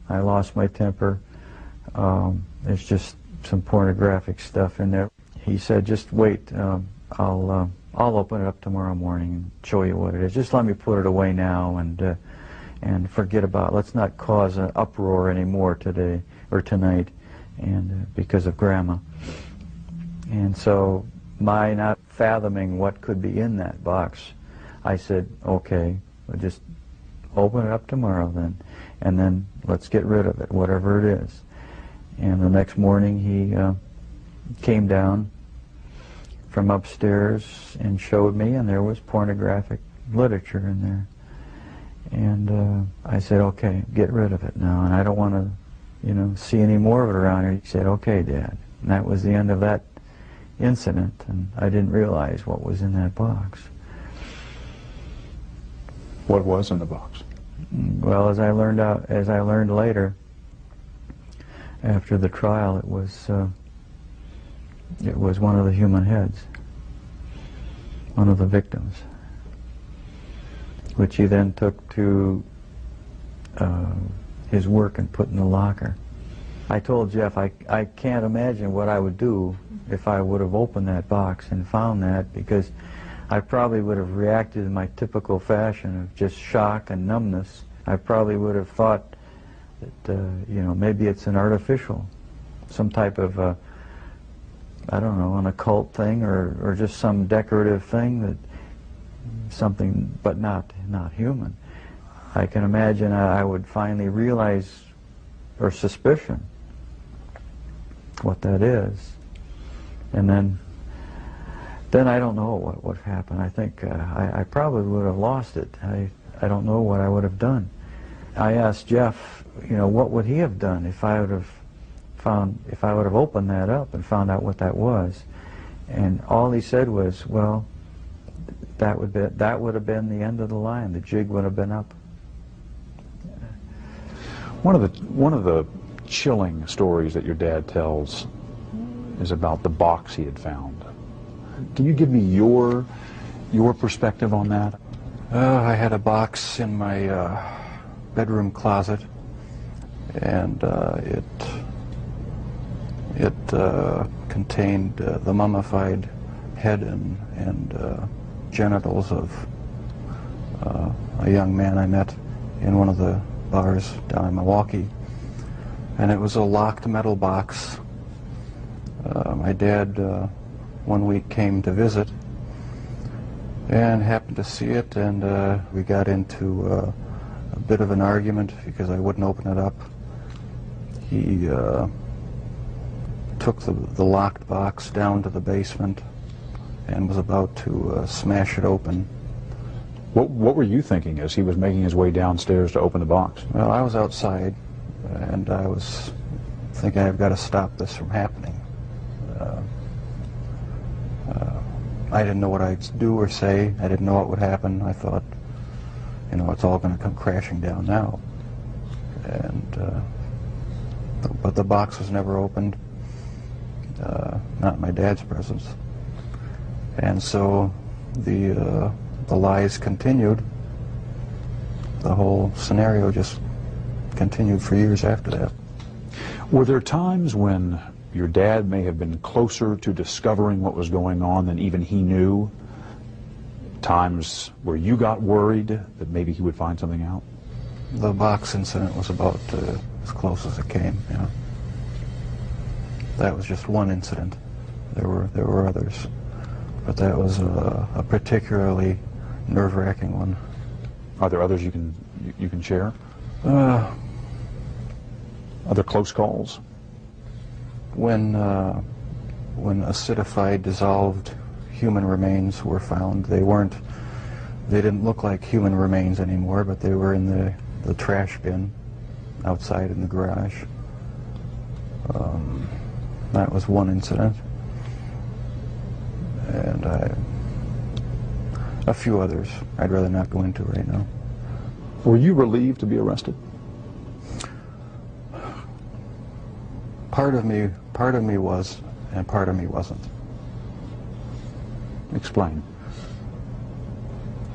Speaker 14: I lost my temper. There's just some pornographic stuff in there." He said, "Just wait. I'll open it up tomorrow morning and show you what it is. Just let me put it away now and forget about it. Let's not cause an uproar anymore today or tonight, and because of Grandma." And so, my not fathoming what could be in that box, I said, "Okay, we'll just open it up tomorrow then, and then let's get rid of it, whatever it is." And the next morning he came down from upstairs and showed me, and there was pornographic literature in there. And I said, "Okay, get rid of it now, and I don't want to, see any more of it around here." He said, "Okay, Dad." And that was the end of that incident, and I didn't realize what was in that box.
Speaker 16: What was in the box?
Speaker 14: Well, as I learned later, after the trial, it was one of the human heads, one of the victims, which he then took to his work and put in the locker. I told Jeff I can't imagine what I would do if I would have opened that box and found that, because I probably would have reacted in my typical fashion of just shock and numbness. I probably would have thought that, maybe it's an artificial, some type of, I don't know, an occult thing, or just some decorative thing, that something, but not human. I can imagine I would finally realize, or suspicion, what that is. And then I don't know what would happen. I think I probably would have lost it. I don't know what I would have done. I asked Jeff, what would he have done if I would have opened that up and found out what that was. And all he said was, well, that would have been the end of the line. The jig would have been up.
Speaker 16: One of the chilling stories that your dad tells is about the box he had found. Can you give me your perspective on that?
Speaker 2: I had a box in my bedroom closet, and it contained the mummified head and genitals of a young man I met in one of the bars down in Milwaukee. And it was a locked metal box. My dad one week came to visit and happened to see it, and we got into a bit of an argument because I wouldn't open it up. He took the locked box down to the basement and was about to smash it open.
Speaker 16: What were you thinking as he was making his way downstairs to open the box?
Speaker 2: Well, I was outside, and I was thinking, I've got to stop this from happening. I didn't know what I'd do or say. I didn't know what would happen. I thought, it's all going to come crashing down now. And but the box was never opened, not in my dad's presence. And so the lies continued. The whole scenario just continued for years after that.
Speaker 16: Were there times when your dad may have been closer to discovering what was going on than even he knew? Times where you got worried that maybe he would find something out?
Speaker 2: The box incident was about as close as it came, yeah. That was just one incident. There were others, but that was a particularly nerve-wracking one.
Speaker 16: Are there others you can share? Other close calls?
Speaker 2: When acidified, dissolved human remains were found, they didn't look like human remains anymore, but they were in the trash bin outside in the garage. That was one incident. And a few others I'd rather not go into right now.
Speaker 16: Were you relieved to be arrested?
Speaker 2: Part of me was, and part of me wasn't.
Speaker 16: Explain.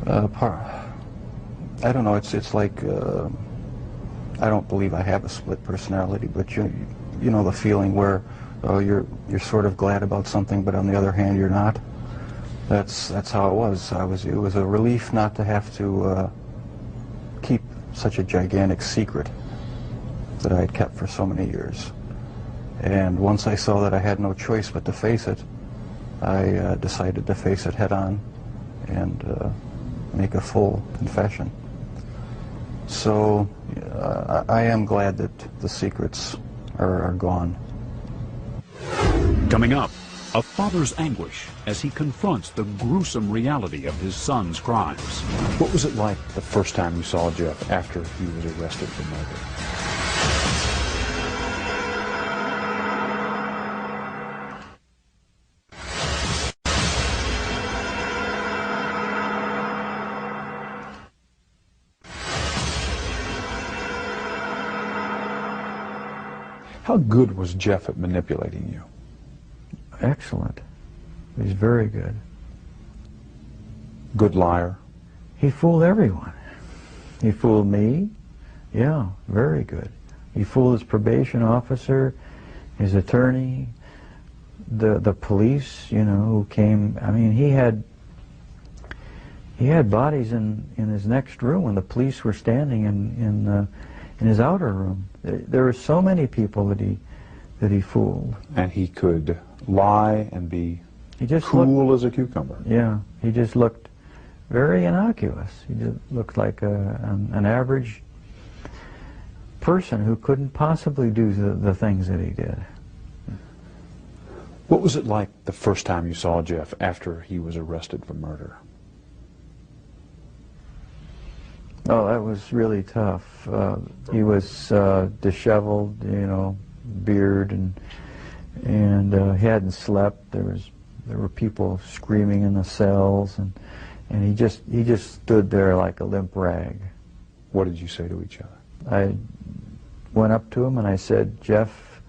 Speaker 2: I don't know. It's like I don't believe I have a split personality, but you know the feeling where you're sort of glad about something, but on the other hand you're not. That's how it was. It was a relief not to have to keep such a gigantic secret that I had kept for so many years. And once I saw that I had no choice but to face it, I decided to face it head on and make a full confession. So I am glad that the secrets are gone.
Speaker 15: Coming up, a father's anguish as he confronts the gruesome reality of his son's crimes.
Speaker 16: What was it like the first time you saw Jeff after he was arrested for murder? How good was Jeff at manipulating you?
Speaker 2: Excellent. He's very good.
Speaker 16: Good liar?
Speaker 2: He fooled everyone. He fooled me. Yeah, very good. He fooled his probation officer, his attorney, the police, you know, who came. I mean, he had bodies in his next room when the police were standing in his outer room. There were so many people that he fooled.
Speaker 16: And he could lie and be
Speaker 2: just
Speaker 16: cool as a cucumber.
Speaker 2: Yeah, he just looked very innocuous. He just looked like an average person who couldn't possibly do the things that he did.
Speaker 16: What was it like the first time you saw Jeff after he was arrested for murder?
Speaker 2: Oh, that was really tough. He was disheveled, you know, beard, and he hadn't slept. There were people screaming in the cells, and he just stood there like a limp rag.
Speaker 16: What did you say to each other?
Speaker 2: I went up to him and I said, "Jeff,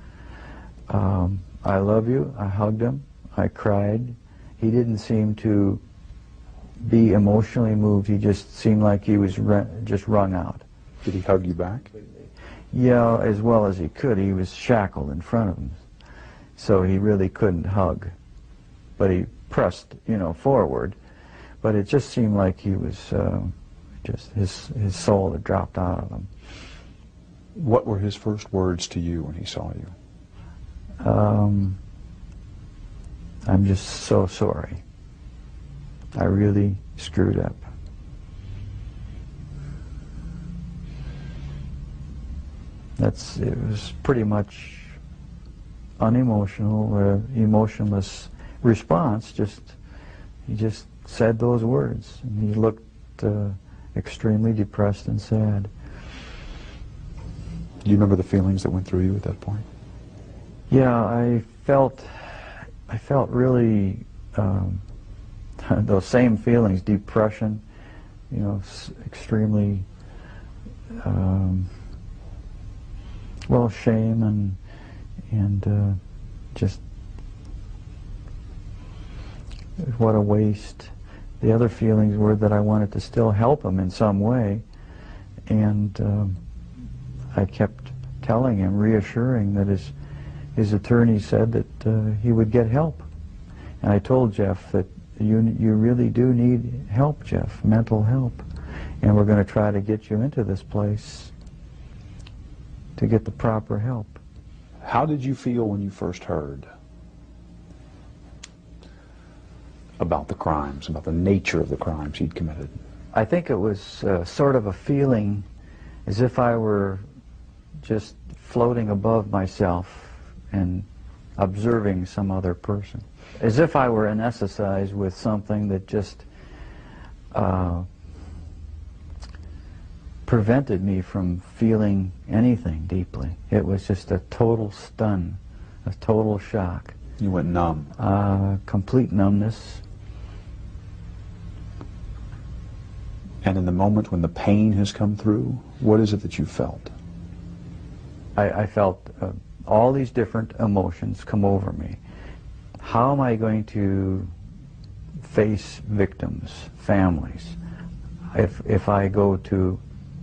Speaker 2: I love you." I hugged him. I cried. He didn't seem to be emotionally moved. He just seemed like he was just wrung out.
Speaker 16: Did he hug you back?
Speaker 2: Yeah, as well as he could. He was shackled in front of him, so he really couldn't hug. But he pressed, you know, forward. But it just seemed like he was just his soul had dropped out of him.
Speaker 16: What were his first words to you when he saw you?
Speaker 2: I'm just so sorry. I really screwed up. It was pretty much unemotional, emotionless response. He just said those words, and he looked extremely depressed and sad.
Speaker 16: Do you remember the feelings that went through you at that point?
Speaker 2: Yeah, I felt really those same feelings: depression, you know, extremely well, shame and just what a waste. The other feelings were that I wanted to still help him in some way, and I kept telling him, reassuring that his attorney said that he would get help. And I told Jeff that you really do need help, Jeff, mental help, and we're going to try to get you into this place to get the proper help.
Speaker 16: How did you feel when you first heard about the crimes, about the nature of the crimes he'd committed?
Speaker 2: I think it was sort of a feeling as if I were just floating above myself and observing some other person. As if I were anesthetized with
Speaker 14: prevented me from feeling anything deeply. It was just a total stun, a total shock.
Speaker 16: You went numb.
Speaker 14: Complete numbness.
Speaker 16: And in the moment when the pain has come through, what is it that you felt?
Speaker 14: I felt all these different emotions come over me. How am I going to face victims, families, if I go to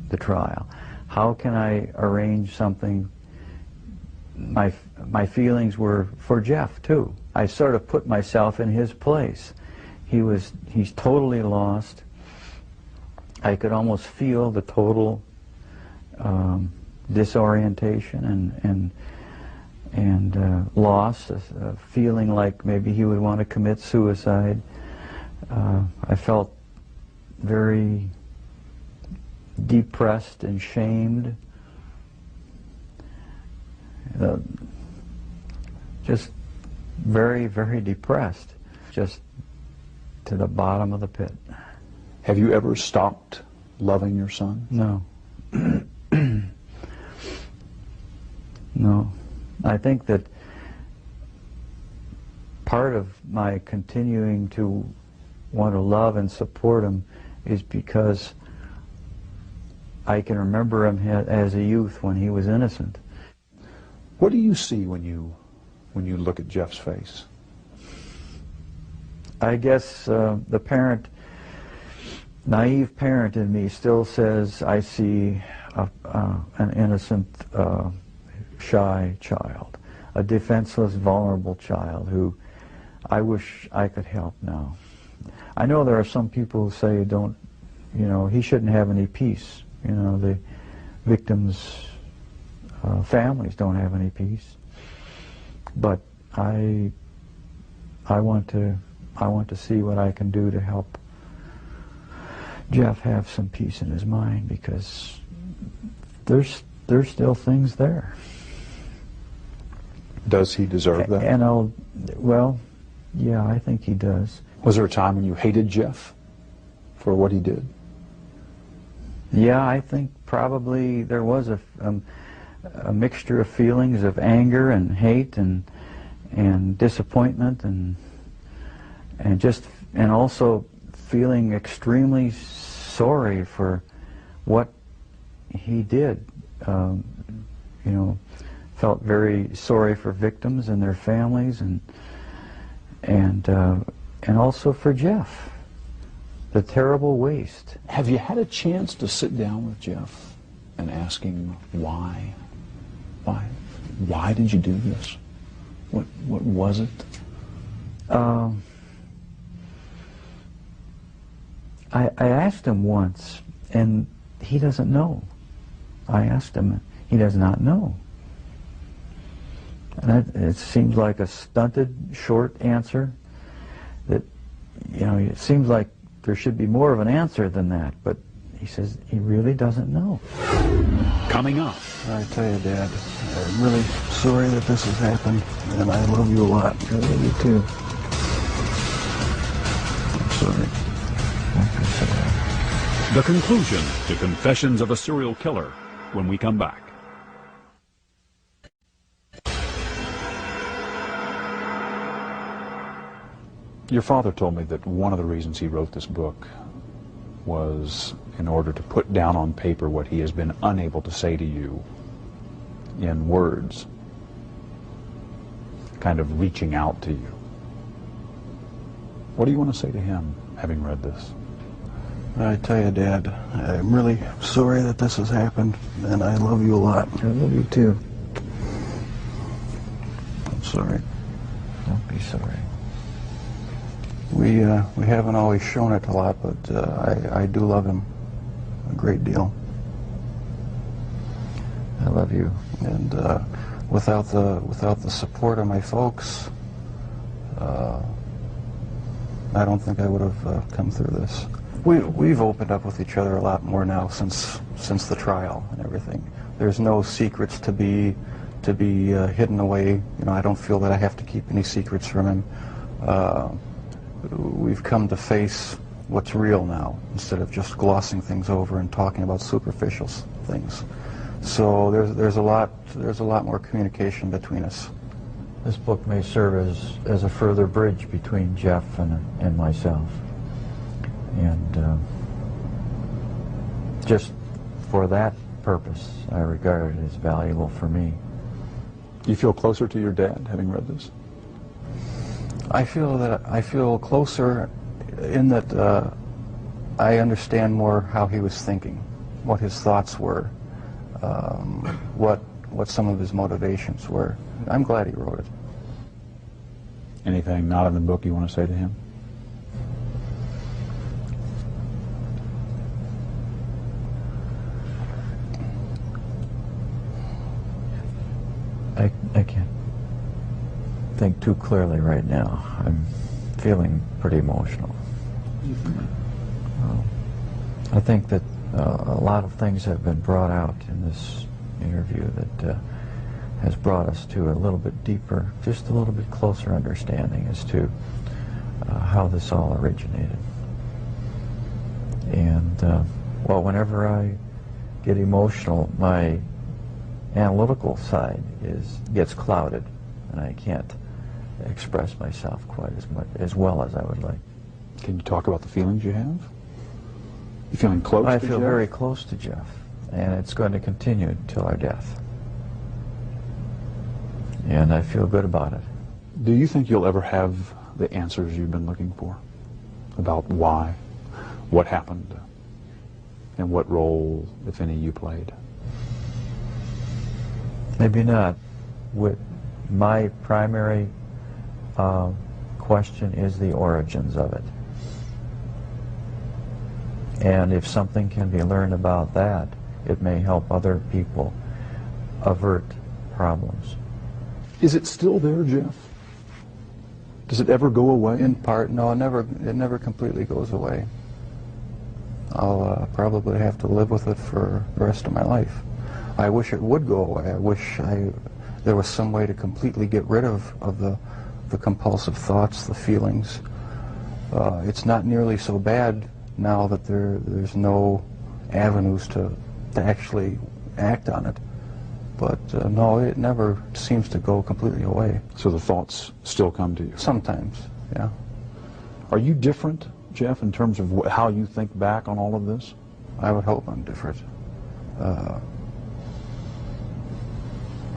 Speaker 14: the trial? How can I arrange something? My feelings were for Jeff too. I sort of put myself in his place. He's totally lost. I could almost feel the total disorientation and loss, feeling like maybe he would want to commit suicide. I felt very depressed and shamed. Just very, very depressed, just to the bottom of the pit.
Speaker 16: Have you ever stopped loving your son?
Speaker 14: No. No. I think that part of my continuing to want to love and support him is because I can remember him as a youth when he was innocent.
Speaker 16: What do you see when you look at Jeff's face?
Speaker 14: I guess the parent, naive parent in me still says I see an innocent, shy child, a defenseless, vulnerable child who I wish I could help now. I know there are some people who say he shouldn't have any peace. The victims' families don't have any peace. But I want to see what I can do to help Jeff have some peace in his mind, because there's still things there.
Speaker 16: Does he deserve that?
Speaker 14: And well, yeah, I think he does.
Speaker 16: Was there a time when you hated Jeff for what he did?
Speaker 14: Yeah, I think probably there was a mixture of feelings of anger and hate and disappointment and also feeling extremely sorry for what he did. Felt very sorry for victims and their families and also for Jeff. The terrible waste.
Speaker 16: Have you had a chance to sit down with Jeff and ask him why? Why did you do this? What was it?
Speaker 14: I asked him once, and he doesn't know. I asked him, he does not know. And it seems like a stunted, short answer. That, it seems like there should be more of an answer than that, but he says he really doesn't know.
Speaker 15: Coming up.
Speaker 8: I tell you, Dad, I'm really sorry that this has happened, and I love you a lot.
Speaker 14: I love you too.
Speaker 8: I'm sorry.
Speaker 14: I'm sorry.
Speaker 15: The conclusion to Confessions of a Serial Killer when we come back.
Speaker 16: Your father told me that one of the reasons he wrote this book was in order to put down on paper what he has been unable to say to you in words, kind of reaching out to you. What do you want to say to him, having read this?
Speaker 8: I tell you, Dad, I'm really sorry that this has happened, and I love you a lot.
Speaker 14: I love you too.
Speaker 8: I'm sorry.
Speaker 14: Don't be sorry.
Speaker 8: We haven't always shown it a lot, but I do love him a great deal.
Speaker 14: I love you.
Speaker 8: And without the support of my folks, I don't think I would have come through this. We've opened up with each other a lot more now since the trial and everything. There's no secrets to be hidden away. I don't feel that I have to keep any secrets from him. We've come to face what's real now, instead of just glossing things over and talking about superficial things. So there's a lot more communication between us.
Speaker 14: This book may serve as a further bridge between Jeff and myself. And just for that purpose, I regard it as valuable for me.
Speaker 16: Do you feel closer to your dad having read this?
Speaker 8: I feel closer in that I understand more how he was thinking, what his thoughts were, what some of his motivations were. I'm glad he wrote it.
Speaker 16: Anything not in the book you want to say to him?
Speaker 14: I can't think too clearly right now. I'm feeling pretty emotional. I think that a lot of things have been brought out in this interview that has brought us to a little bit deeper, just a little bit closer understanding as to how this all originated. And, well, whenever I get emotional, my analytical side gets clouded, and I can't express myself quite as well as I would like.
Speaker 16: Can you talk about the feelings you have? You feeling close to Jeff?
Speaker 14: I feel very close to Jeff, and it's going to continue until our death. And I feel good about it.
Speaker 16: Do you think you'll ever have the answers you've been looking for about why, what happened, and what role, if any, you played?
Speaker 14: Maybe not. My primary question is the origins of it. And if something can be learned about that, it may help other people avert problems.
Speaker 16: Is it still there, Jeff? Does it ever go away?
Speaker 8: In part, no, it never completely goes away. I'll probably have to live with it for the rest of my life. I wish it would go away. I wish there was some way to completely get rid of the compulsive thoughts, the feelings. It's not nearly so bad now that there's no avenues to actually act on it. But no, it never seems to go completely away.
Speaker 16: So the thoughts still come to you?
Speaker 8: Sometimes, yeah.
Speaker 16: Are you different, Jeff, in terms of how you think back on all of this?
Speaker 8: I would hope I'm different.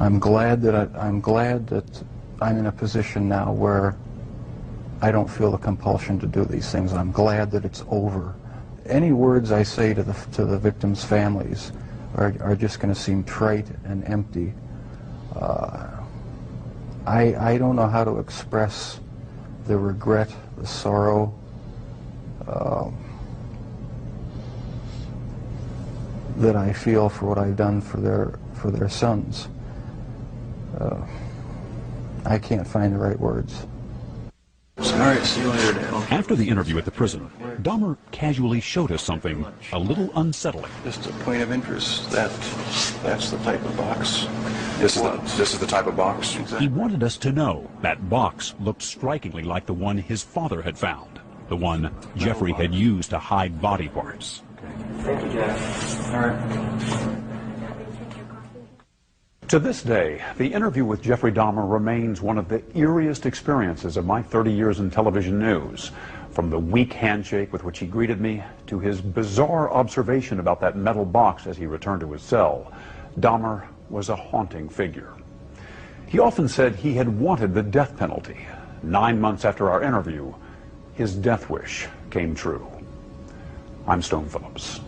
Speaker 8: I'm glad that I'm in a position now where I don't feel the compulsion to do these things. I'm glad that it's over. Any words I say to the victims' families are just going to seem trite and empty. I don't know how to express the regret, the sorrow, that I feel for what I've done for their sons. I can't find the right words.
Speaker 16: All right, see you later, Dale.
Speaker 15: After the interview at the prison, Dahmer casually showed us something a little unsettling.
Speaker 8: Just a point of interest, that's the type of box.
Speaker 16: This is the type of box?
Speaker 15: He wanted us to know that box looked strikingly like the one his father had found, the one Jeffrey had used to hide body parts.
Speaker 16: Thank you, Jeff. All right.
Speaker 12: To this day, the interview with Jeffrey Dahmer remains one of the eeriest experiences of my 30 years in television news. From the weak handshake with which he greeted me to his bizarre observation about that metal box as he returned to his cell, Dahmer was a haunting figure. He often said he had wanted the death penalty. 9 months after our interview, his death wish came true. I'm Stone Phillips.